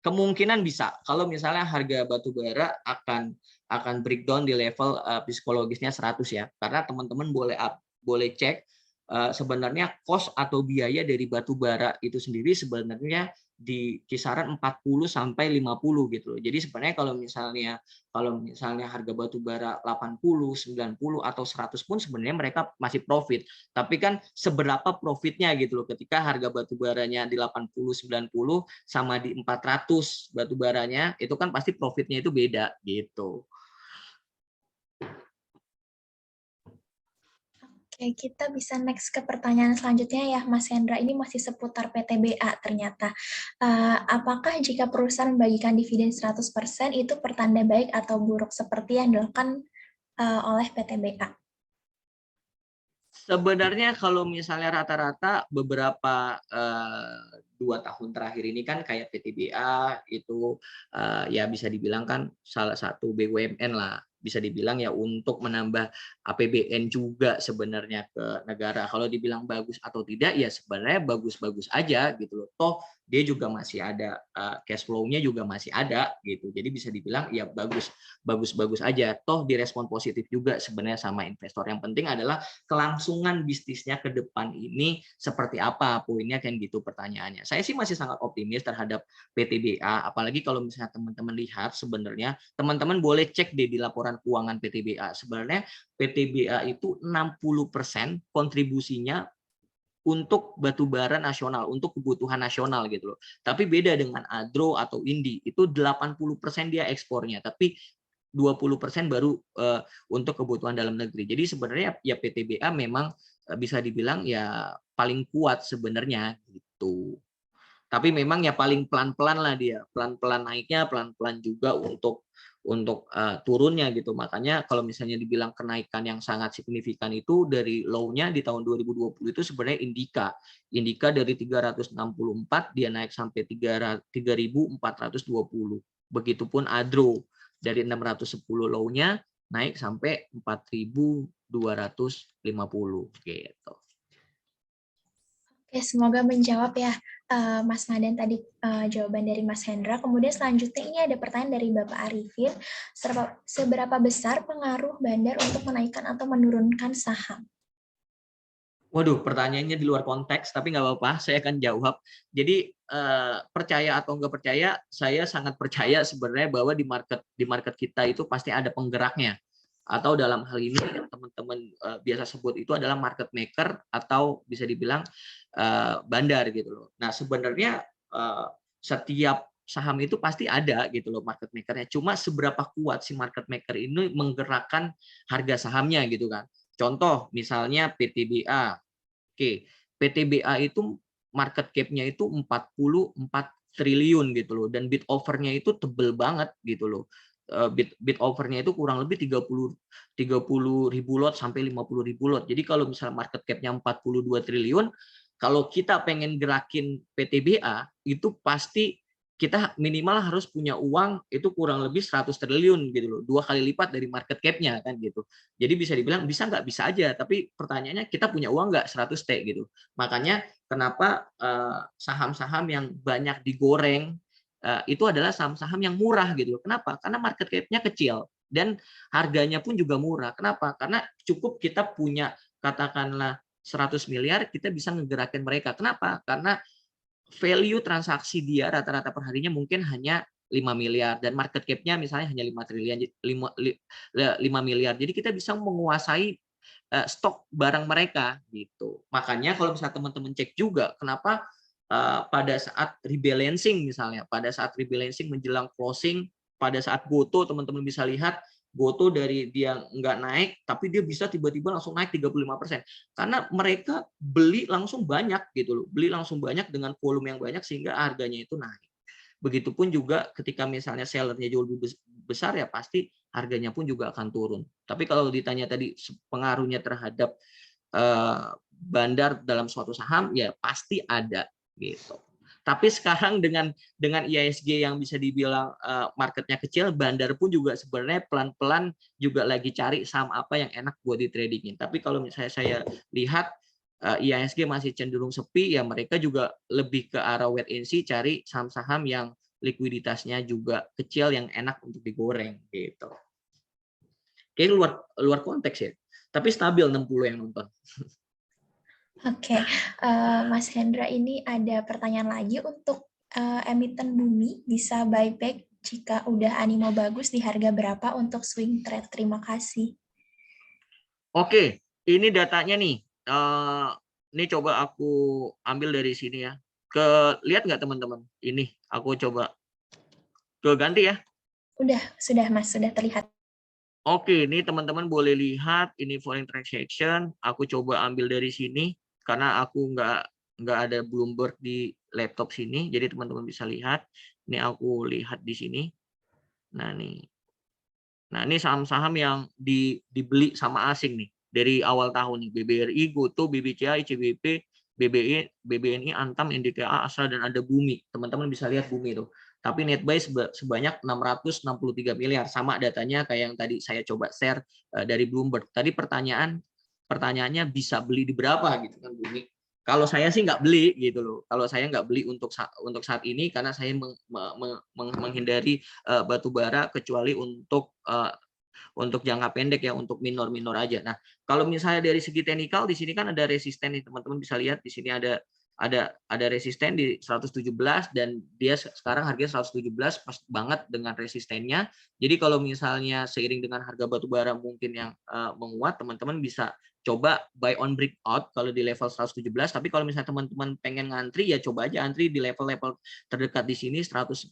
Kemungkinan bisa kalau misalnya harga batu bara akan breakdown di level psikologisnya 100 ya. Karena teman-teman boleh cek sebenarnya cost atau biaya dari batu bara itu sendiri sebenarnya di kisaran 40 sampai 50 gitu loh. Jadi sebenarnya kalau misalnya harga batu bara 80, 90 atau 100 pun sebenarnya mereka masih profit. Tapi kan seberapa profitnya gitu loh ketika harga batu baranya di 80, 90 sama di 400 batu baranya itu kan pasti profitnya itu beda gitu. Oke, kita bisa next ke pertanyaan selanjutnya ya, Mas Hendra. Ini masih seputar PTBA ternyata. Apakah jika perusahaan membagikan dividen 100% itu pertanda baik atau buruk seperti yang dilakukan oleh PTBA? Sebenarnya kalau misalnya rata-rata beberapa 2 tahun terakhir ini kan kayak PTBA itu ya bisa dibilang kan salah satu BUMN lah, bisa dibilang ya untuk menambah APBN juga sebenarnya ke negara. Kalau dibilang bagus atau tidak ya sebenarnya bagus-bagus aja gitu loh. Toh dia juga masih ada cash flow-nya juga masih ada gitu. Jadi bisa dibilang ya bagus aja. Toh direspon positif juga sebenarnya sama investor. Yang penting adalah kelangsungan bisnisnya ke depan ini seperti apa, poinnya kan gitu pertanyaannya. Saya sih masih sangat optimis terhadap PTBA, apalagi kalau misalnya teman-teman lihat sebenarnya teman-teman boleh cek deh di laporan keuangan PTBA. Sebenarnya PTBA itu 60% kontribusinya untuk batu bara nasional, untuk kebutuhan nasional gitu loh. Tapi beda dengan Adro atau Indi, itu 80% dia ekspornya, tapi 20% baru untuk kebutuhan dalam negeri. Jadi sebenarnya ya PTBA memang bisa dibilang ya paling kuat sebenarnya gitu. Tapi memang ya paling pelan-pelan lah dia, pelan-pelan naiknya, pelan-pelan juga untuk turunnya gitu. Makanya kalau misalnya dibilang kenaikan yang sangat signifikan itu dari low-nya di tahun 2020 itu sebenarnya Indika dari 364 dia naik sampai 3.420. Begitupun Adro dari 610 low-nya naik sampai 4.250 gitu. Oke, semoga menjawab ya, Mas Madan tadi jawaban dari Mas Hendra. Kemudian selanjutnya ini ada pertanyaan dari Bapak Arifin. Seberapa besar pengaruh bandar untuk menaikkan atau menurunkan saham? Waduh, pertanyaannya di luar konteks, tapi nggak apa-apa, saya akan jawab. Jadi percaya atau nggak percaya, saya sangat percaya sebenarnya bahwa di market kita itu pasti ada penggeraknya. Atau dalam hal ini yang teman-teman biasa sebut itu adalah market maker atau bisa dibilang bandar gitu loh. Nah sebenarnya setiap saham itu pasti ada gitu loh market makernya. Cuma seberapa kuat si market maker ini menggerakkan harga sahamnya gitu kan. Contoh misalnya PTBA. Oke, PTBA itu market cap-nya itu 44 triliun gitu loh dan bid offer-nya itu tebel banget gitu loh. Bid offer-nya itu kurang lebih 30 ribu lot sampai 50 ribu lot. Jadi kalau misalnya market cap-nya 42 triliun, kalau kita pengen gerakin PTBA itu pasti kita minimal harus punya uang itu kurang lebih 100 triliun gitu loh, 2 kali lipat dari market cap-nya kan gitu. Jadi bisa dibilang bisa nggak, bisa aja, tapi pertanyaannya kita punya uang nggak 100 T gitu. Makanya kenapa saham-saham yang banyak digoreng itu adalah saham-saham yang murah gitu. Kenapa? Karena market cap-nya kecil dan harganya pun juga murah. Kenapa? Karena cukup kita punya katakanlah 100 miliar kita bisa ngegerakin mereka. Kenapa? Karena value transaksi dia rata-rata perharinya mungkin hanya 5 miliar dan market cap-nya misalnya hanya 5 triliun 5 miliar. Jadi kita bisa menguasai stok barang mereka gitu. Makanya kalau misalnya teman-teman cek juga kenapa pada saat rebalancing misalnya, pada saat rebalancing menjelang closing, pada saat GoTo teman-teman bisa lihat GoTo dari dia nggak naik, tapi dia bisa tiba-tiba langsung naik 35%. Karena mereka beli langsung banyak gitu loh, beli langsung banyak dengan volume yang banyak sehingga harganya itu naik. Begitupun juga ketika misalnya sellernya jauh lebih besar ya pasti harganya pun juga akan turun. Tapi kalau ditanya tadi pengaruhnya terhadap bandar dalam suatu saham ya pasti ada gitu. Tapi sekarang dengan IHSG yang bisa dibilang marketnya kecil, bandar pun juga sebenarnya pelan-pelan juga lagi cari saham apa yang enak buat di tradingin. Tapi kalau misalnya saya lihat IHSG masih cenderung sepi, ya mereka juga lebih ke arah wait and see, cari saham-saham yang likuiditasnya juga kecil yang enak untuk digoreng gitu. Kayak luar konteks ya. Tapi stabil 60 yang nonton. Oke, Mas Hendra, ini ada pertanyaan lagi untuk emiten bumi bisa buyback jika udah animo bagus di harga berapa untuk swing trade? Terima kasih. Oke, ini datanya nih. Ini coba aku ambil dari sini ya. Lihat nggak teman-teman? Ini aku coba ke ganti ya. Sudah Mas, sudah terlihat. Oke, ini teman-teman boleh lihat ini foreign transaction. Aku coba ambil dari sini karena aku nggak ada Bloomberg di laptop sini, jadi teman-teman bisa lihat. Ini aku lihat di sini. Nah nih, nah ini saham-saham yang dibeli sama asing nih dari awal tahun nih. BBRI, Goto, BBCA, ICBP, BBI, BBNI, Antam, NDKA, Astra, dan ada Bumi. Teman-teman bisa lihat Bumi itu. Tapi net buy sebanyak 663 miliar. Sama datanya kayak yang tadi saya coba share dari Bloomberg. Tadi pertanyaannya bisa beli di berapa gitu kan Bumi. Kalau saya sih nggak beli gitu loh. Kalau saya nggak beli untuk saat ini karena saya menghindari batu bara kecuali untuk jangka pendek ya, untuk minor aja. Nah, kalau misalnya dari segi teknikal di sini kan ada resisten nih, teman-teman bisa lihat di sini ada resisten di 117 dan dia sekarang harganya 117 pas banget dengan resistennya. Jadi kalau misalnya seiring dengan harga batu bara mungkin yang menguat, teman-teman bisa coba buy on breakout kalau di level 117. Tapi kalau misalnya teman-teman pengen ngantri ya coba aja antri di level-level terdekat di sini 110.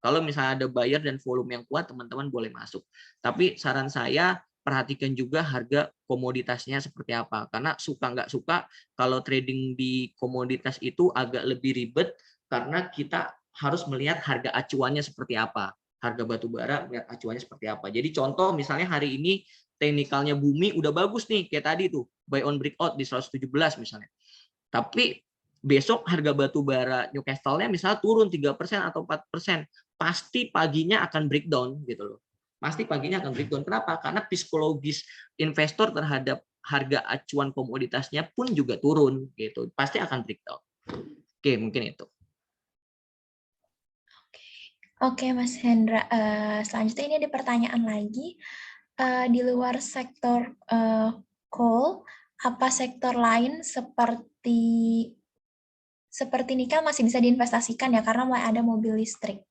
Kalau misalnya ada buyer dan volume yang kuat, teman-teman boleh masuk. Tapi saran saya perhatikan juga harga komoditasnya seperti apa. Karena suka nggak suka kalau trading di komoditas itu agak lebih ribet karena kita harus melihat harga acuannya seperti apa. Harga batu bara melihat acuannya seperti apa. Jadi contoh misalnya hari ini teknikalnya Bumi udah bagus nih kayak tadi tuh buy on breakout di 117 misalnya. Tapi besok harga batu bara Newcastle-nya misalnya turun 3% atau 4%, pasti paginya akan breakdown gitu loh. Pasti paginya akan breakdown. Kenapa? Karena psikologis investor terhadap harga acuan komoditasnya pun juga turun gitu. Pasti akan breakdown. Oke, mungkin itu. Oke, Mas Hendra. Selanjutnya ini ada pertanyaan lagi. Di luar sektor coal, apa sektor lain seperti nikel masih bisa diinvestasikan ya karena mulai ada mobil listrik?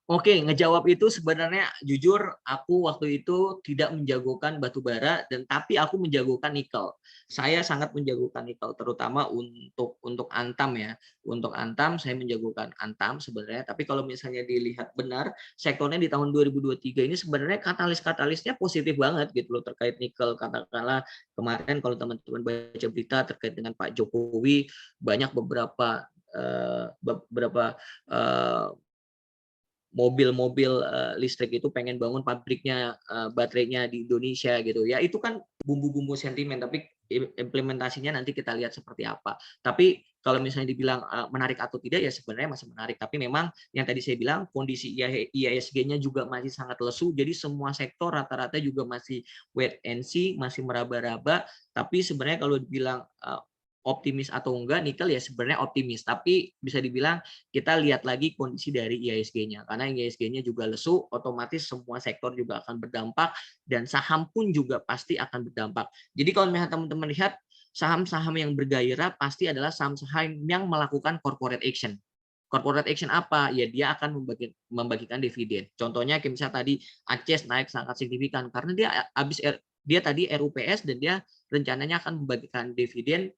Oke, ngejawab itu sebenarnya jujur aku waktu itu tidak menjagokan batu bara dan tapi aku menjagokan nikel. Saya sangat menjagokan nikel terutama untuk Antam ya. Untuk Antam saya menjagokan Antam sebenarnya, tapi kalau misalnya dilihat benar sektornya di tahun 2023 ini sebenarnya katalis-katalisnya positif banget gitu loh terkait nikel. Katakanlah kemarin kalau teman-teman baca berita terkait dengan Pak Jokowi banyak beberapa mobil-mobil listrik itu pengen bangun pabriknya baterainya di Indonesia gitu ya, itu kan bumbu-bumbu sentimen, tapi implementasinya nanti kita lihat seperti apa. Tapi kalau misalnya dibilang menarik atau tidak ya sebenarnya masih menarik, tapi memang yang tadi saya bilang kondisi IISG-nya juga masih sangat lesu, jadi semua sektor rata-rata juga masih wait and see, masih meraba-raba. Tapi sebenarnya kalau dibilang optimis atau enggak nikel ya sebenarnya optimis, tapi bisa dibilang kita lihat lagi kondisi dari IISG-nya. Karena IISG-nya juga lesu, otomatis semua sektor juga akan berdampak dan saham pun juga pasti akan berdampak. Jadi kalau misalnya teman-teman lihat saham-saham yang bergairah pasti adalah saham-saham yang melakukan corporate action. Corporate action apa? Ya dia akan membagikan dividen. Contohnya kayak misalnya tadi Aces naik sangat signifikan karena dia tadi RUPS dan dia rencananya akan membagikan dividen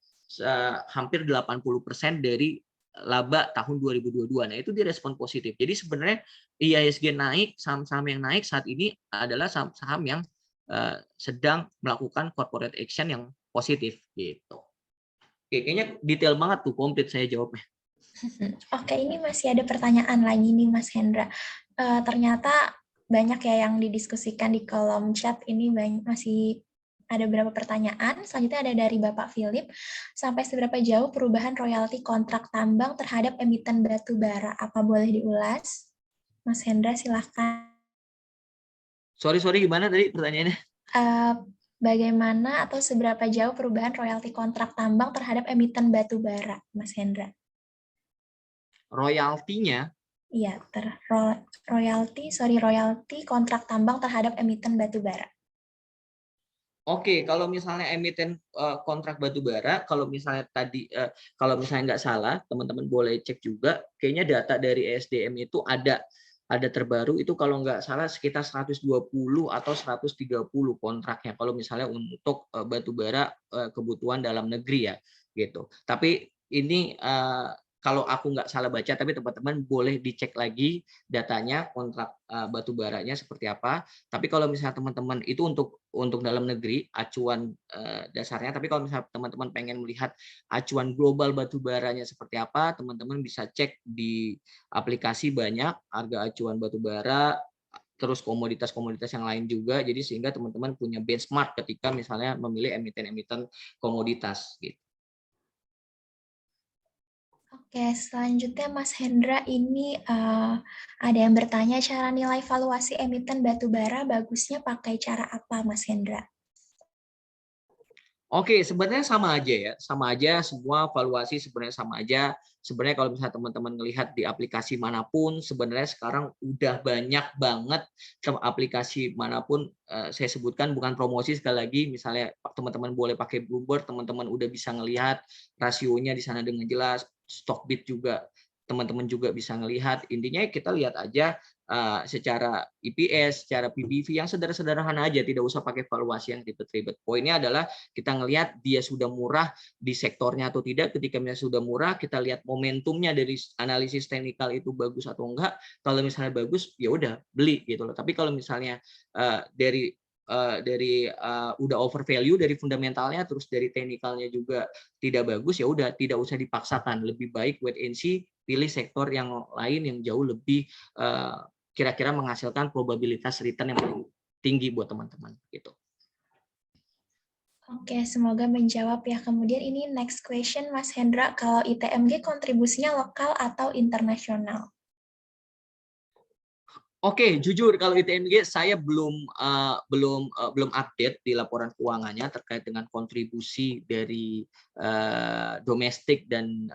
hampir 80% dari laba tahun 2022. Nah, itu direspon positif. Jadi sebenarnya IISG naik, saham-saham yang naik saat ini adalah saham-saham yang sedang melakukan corporate action yang positif gitu. Oke, kayaknya detail banget tuh, komplit saya jawabnya. Oke, ini masih ada pertanyaan lagi nih Mas Hendra. Ternyata banyak ya yang didiskusikan di kolom chat ini, masih ada beberapa pertanyaan. Selanjutnya ada dari Bapak Philip. Sampai seberapa jauh perubahan royalti kontrak tambang terhadap emiten batu bara? Apa boleh diulas? Mas Hendra, silahkan. Sorry, gimana tadi pertanyaannya? Bagaimana atau seberapa jauh perubahan royalti kontrak tambang terhadap emiten batu bara, Mas Hendra? Royaltinya, Iya, royalti kontrak tambang terhadap emiten batu bara. Oke, kalau misalnya emiten kontrak batubara, kalau misalnya tadi kalau misalnya nggak salah, teman-teman boleh cek juga. Kayaknya data dari ESDM itu ada terbaru itu kalau nggak salah sekitar 120 atau 130 kontraknya. Kalau misalnya untuk batubara kebutuhan dalam negeri ya, gitu. Tapi ini kalau aku nggak salah baca, tapi teman-teman boleh dicek lagi datanya kontrak batubaranya seperti apa. Tapi kalau misalnya teman-teman itu untuk dalam negeri acuan dasarnya, tapi kalau misalnya teman-teman pengen melihat acuan global batubaranya seperti apa, teman-teman bisa cek di aplikasi banyak harga acuan batubara, terus komoditas-komoditas yang lain juga, jadi sehingga teman-teman punya benchmark ketika misalnya memilih emiten-emiten komoditas gitu. Oke, selanjutnya Mas Hendra ini ada yang bertanya cara nilai valuasi emiten batubara bagusnya pakai cara apa, Mas Hendra? Oke, sebenarnya sama aja ya, sama aja semua valuasi sebenarnya sama aja. Sebenarnya kalau misalnya teman-teman melihat di aplikasi manapun, sebenarnya sekarang udah banyak banget aplikasi manapun saya sebutkan bukan promosi sekali lagi, misalnya teman-teman boleh pakai Bloomberg, teman-teman udah bisa ngelihat rasionya di sana dengan jelas, Stockbit juga teman-teman juga bisa ngelihat. Intinya kita lihat aja secara EPS, secara PBV yang sederhana aja, tidak usah pakai valuasi yang ribet-ribet. Poinnya adalah kita ngelihat dia sudah murah di sektornya atau tidak. Ketika misalnya sudah murah, kita lihat momentumnya dari analisis teknikal itu bagus atau enggak. Kalau misalnya bagus, ya udah beli gitu loh. Tapi kalau misalnya dari udah over value dari fundamentalnya, terus dari teknikalnya juga tidak bagus, ya udah tidak usah dipaksakan. Lebih baik wait and see, pilih sektor yang lain yang jauh lebih kira-kira menghasilkan probabilitas return yang paling tinggi buat teman-teman gitu. Oke, semoga menjawab ya. Kemudian ini next question Mas Hendra, kalau ITMG kontribusinya lokal atau internasional? Oke, jujur kalau ITMG saya belum update di laporan keuangannya terkait dengan kontribusi dari domestik dan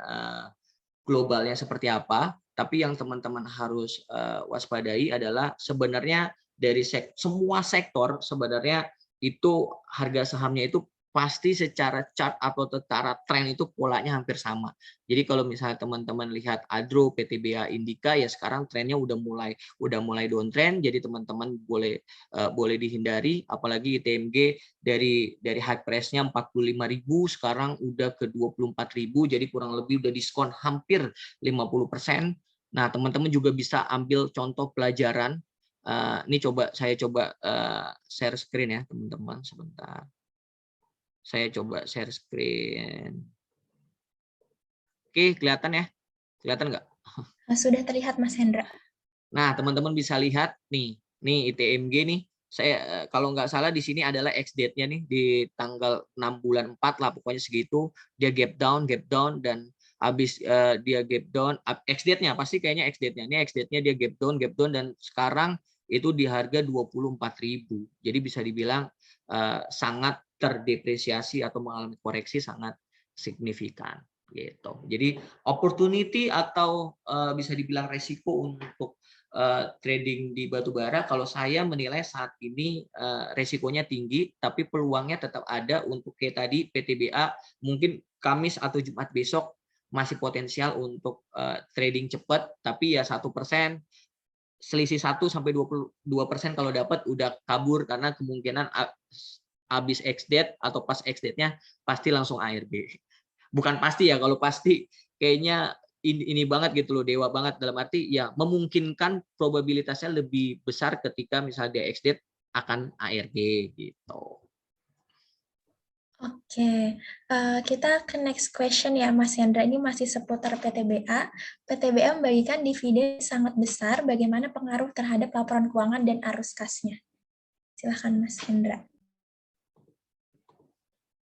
globalnya seperti apa. Tapi yang teman-teman harus waspadai adalah sebenarnya dari semua sektor sebenarnya itu harga sahamnya itu pasti secara chart atau secara tren itu polanya hampir sama. Jadi kalau misalnya teman-teman lihat Adro, PTBA, Indika ya sekarang trennya udah mulai downtrend, jadi teman-teman boleh dihindari, apalagi ITMG dari high price-nya 45.000 sekarang udah ke 24.000, jadi kurang lebih udah diskon hampir 50%. Nah, teman-teman juga bisa ambil contoh pelajaran. Ini saya coba share screen ya, teman-teman, sebentar. Saya coba share screen. Oke, kelihatan ya? Kelihatan nggak? Sudah terlihat Mas Hendra. Nah, teman-teman bisa lihat nih ITMG nih. Saya kalau nggak salah di sini adalah X date-nya nih di tanggal 6 bulan 4 lah pokoknya segitu. Dia gap down dan habis dia gap down X date-nya pasti kayaknya X date-nya. Ini X date-nya dia gap down dan sekarang itu di harga 24.000. Jadi bisa dibilang sangat terdepresiasi atau mengalami koreksi sangat signifikan gitu. Jadi opportunity atau bisa dibilang resiko untuk trading di batubara, kalau saya menilai saat ini resikonya tinggi, tapi peluangnya tetap ada untuk kayak tadi PTBA mungkin Kamis atau Jumat besok masih potensial untuk trading cepat, tapi ya 1%, selisih 1-22% kalau dapat udah kabur karena kemungkinan habis X date atau pas X date-nya pasti langsung ARB. Bukan pasti ya, kalau pasti kayaknya ini banget gitu loh, dewa banget dalam arti ya memungkinkan probabilitasnya lebih besar ketika misalnya dia exit akan ARG gitu. Oke, kita ke next question ya Mas Hendra. Ini masih seputar PTBA. PTBA membagikan dividen sangat besar. Bagaimana pengaruh terhadap laporan keuangan dan arus kasnya? Silahkan Mas Hendra.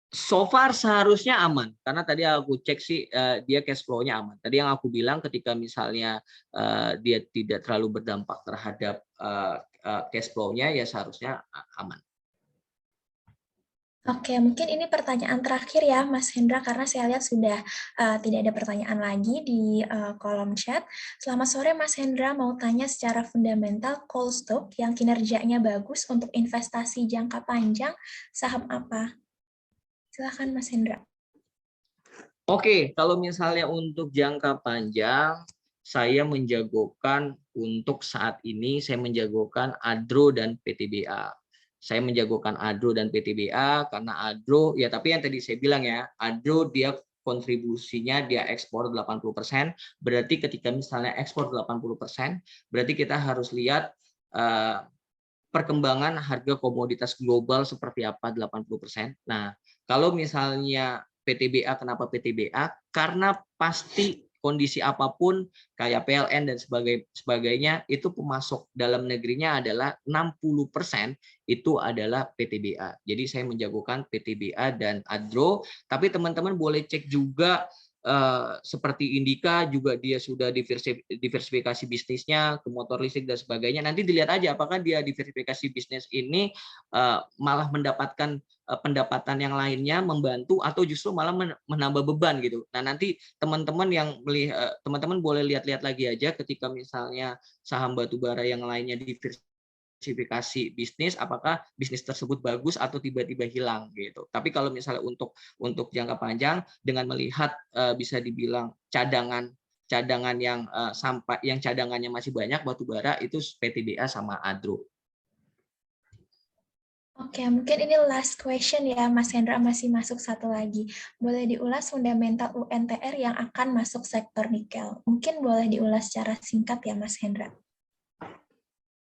So far seharusnya aman karena tadi aku cek sih dia cash flow-nya aman. Tadi yang aku bilang ketika misalnya dia tidak terlalu berdampak terhadap cash flow-nya ya seharusnya aman. Oke, mungkin ini pertanyaan terakhir ya, Mas Hendra, karena saya lihat sudah tidak ada pertanyaan lagi di kolom chat. Selamat sore, Mas Hendra. Mau tanya secara fundamental, Coldstock yang kinerjanya bagus untuk investasi jangka panjang, saham apa? Silakan, Mas Hendra. Oke, kalau misalnya untuk jangka panjang, saya menjagokan untuk saat ini, saya menjagokan Adro dan PTBA. Saya menjagokan Adro dan PTBA karena Adro, ya tapi yang tadi saya bilang ya, Adro dia kontribusinya dia ekspor 80%, berarti ketika misalnya ekspor 80%, berarti kita harus lihat perkembangan harga komoditas global seperti apa 80%. Nah, kalau misalnya PTBA, kenapa PTBA? Karena pasti kondisi apapun kayak PLN dan sebagainya itu pemasok dalam negerinya adalah 60% itu adalah PTBA. Jadi saya menjagokan PTBA dan Adro, tapi teman-teman boleh cek juga seperti Indika juga dia sudah diversifikasi bisnisnya ke motor listrik dan sebagainya. Nanti dilihat aja apakah dia diversifikasi bisnis ini malah mendapatkan pendapatan yang lainnya membantu atau justru malah menambah beban gitu. Nah, nanti teman-teman yang teman-teman boleh lihat-lihat lagi aja ketika misalnya saham batubara yang lainnya diversifikasi bisnis, apakah bisnis tersebut bagus atau tiba-tiba hilang gitu. Tapi kalau misalnya untuk jangka panjang dengan melihat bisa dibilang cadangan yang sampai yang cadangannya masih banyak batubara itu PTBA sama Adro. Oke, mungkin ini last question ya, Mas Hendra, masih masuk satu lagi. Boleh diulas fundamental UNTR yang akan masuk sektor nikel? Mungkin boleh diulas secara singkat ya, Mas Hendra.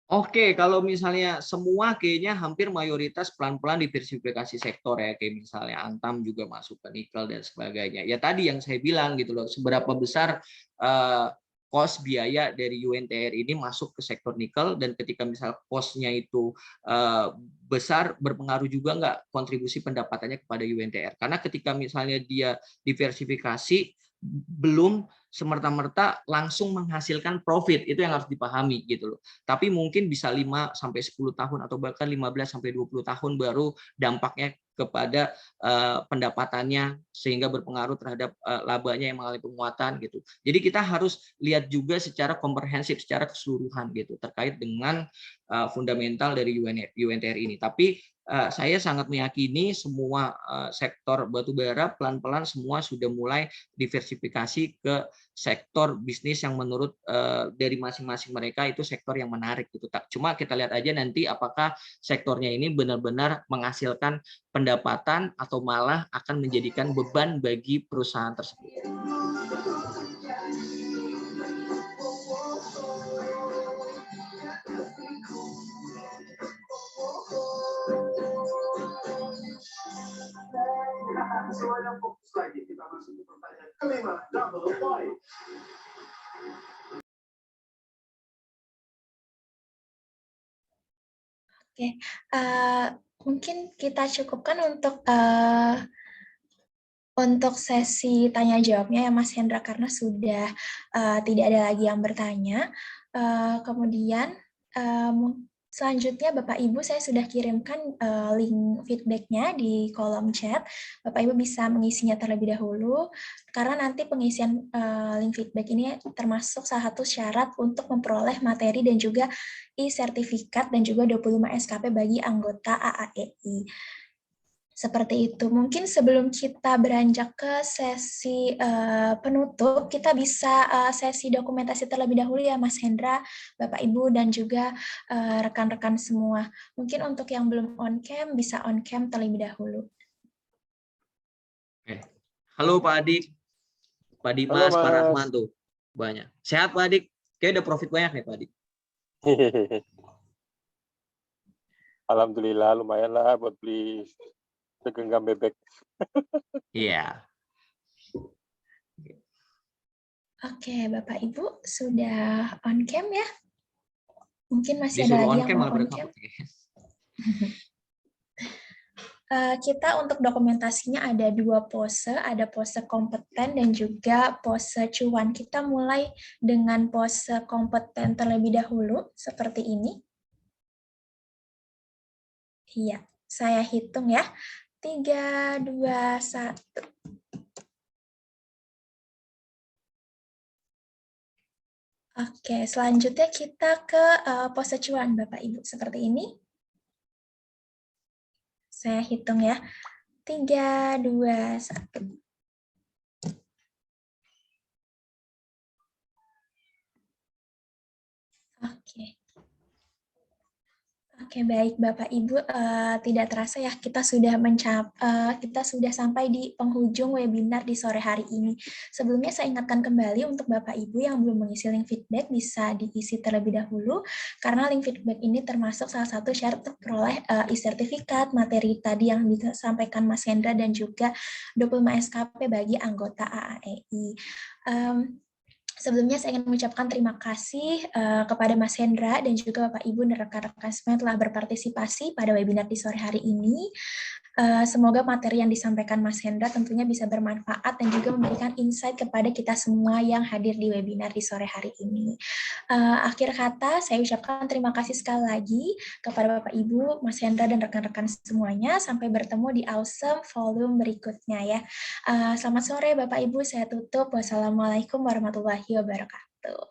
Oke, kalau misalnya semua kayaknya hampir mayoritas pelan-pelan diversifikasi sektor ya, kayak misalnya Antam juga masuk ke nikel dan sebagainya. Ya tadi yang saya bilang gitu loh, seberapa besar cost biaya dari UNTR ini masuk ke sektor nikel, dan ketika misal cost-nya itu besar, berpengaruh juga nggak kontribusi pendapatannya kepada UNTR. Karena ketika misalnya dia diversifikasi, belum semerta-merta langsung menghasilkan profit, itu yang harus dipahami gitu loh. Tapi mungkin bisa 5 sampai 10 tahun atau bahkan 15 sampai 20 tahun baru dampaknya kepada pendapatannya sehingga berpengaruh terhadap labanya yang mengalami penguatan gitu. Jadi kita harus lihat juga secara komprehensif, secara keseluruhan gitu terkait dengan fundamental dari UNTR ini. Tapi saya sangat meyakini semua sektor batubara pelan-pelan semua sudah mulai diversifikasi ke sektor bisnis yang menurut dari masing-masing mereka itu sektor yang menarik gitu. Cuma kita lihat aja nanti apakah sektornya ini benar-benar menghasilkan pendapatan atau malah akan menjadikan beban bagi perusahaan tersebut. Semuanya fokus lagi, kita masuk ke pertanyaan kelima, double point. Oke, mungkin kita cukupkan untuk sesi tanya jawabnya ya Mas Hendra, karena sudah tidak ada lagi yang bertanya. Kemudian selanjutnya Bapak Ibu saya sudah kirimkan link feedbacknya di kolom chat. Bapak Ibu bisa mengisinya terlebih dahulu, karena nanti pengisian link feedback ini termasuk salah satu syarat untuk memperoleh materi dan juga e-sertifikat dan juga 25 SKP bagi anggota AAEI. Seperti itu. Mungkin sebelum kita beranjak ke sesi penutup, kita bisa sesi dokumentasi terlebih dahulu ya Mas Hendra, Bapak Ibu, dan juga rekan-rekan semua. Mungkin untuk yang belum on cam, bisa on cam terlebih dahulu. Halo Pak Adik, Pak Dimas, Pak Rahman tuh banyak. Sehat Pak Adik? Kayaknya udah profit banyak nih Pak Adik. Alhamdulillah lumayan lah buat beli segenggam bebek. Iya. Oke, Bapak Ibu sudah on cam ya? Mungkin masih Disuruh ada lagi on yang cam mau malah on pada cam. takut. Kita untuk dokumentasinya ada 2 pose, ada pose kompeten dan juga pose cuan. Kita mulai dengan pose kompeten terlebih dahulu, seperti ini. Iya, saya hitung ya. 3, 2, 1. Oke, selanjutnya kita ke pose cuan, Bapak Ibu. Seperti ini. Saya hitung ya. 3, 2, 1. Oke. Oke, baik Bapak Ibu, tidak terasa ya kita sudah sampai di penghujung webinar di sore hari ini. Sebelumnya saya ingatkan kembali untuk Bapak Ibu yang belum mengisi link feedback bisa diisi terlebih dahulu karena link feedback ini termasuk salah satu syarat untuk peroleh e-sertifikat materi tadi yang disampaikan Mas Hendra dan juga 25 SKP bagi anggota AAEI. Sebelumnya saya ingin mengucapkan terima kasih kepada Mas Hendra dan juga Bapak Ibu dan rekan-rekan semua yang telah berpartisipasi pada webinar di sore hari ini. Semoga materi yang disampaikan Mas Hendra tentunya bisa bermanfaat dan juga memberikan insight kepada kita semua yang hadir di webinar di sore hari ini. Akhir kata, saya ucapkan terima kasih sekali lagi kepada Bapak Ibu, Mas Hendra dan rekan-rekan semuanya. Sampai bertemu di Awesome Volume berikutnya ya. Selamat sore Bapak Ibu, saya tutup. Wassalamualaikum warahmatullahi wabarakatuh.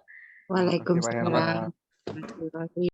Terima kasih, Mbak Hendra. Waalaikumsalam.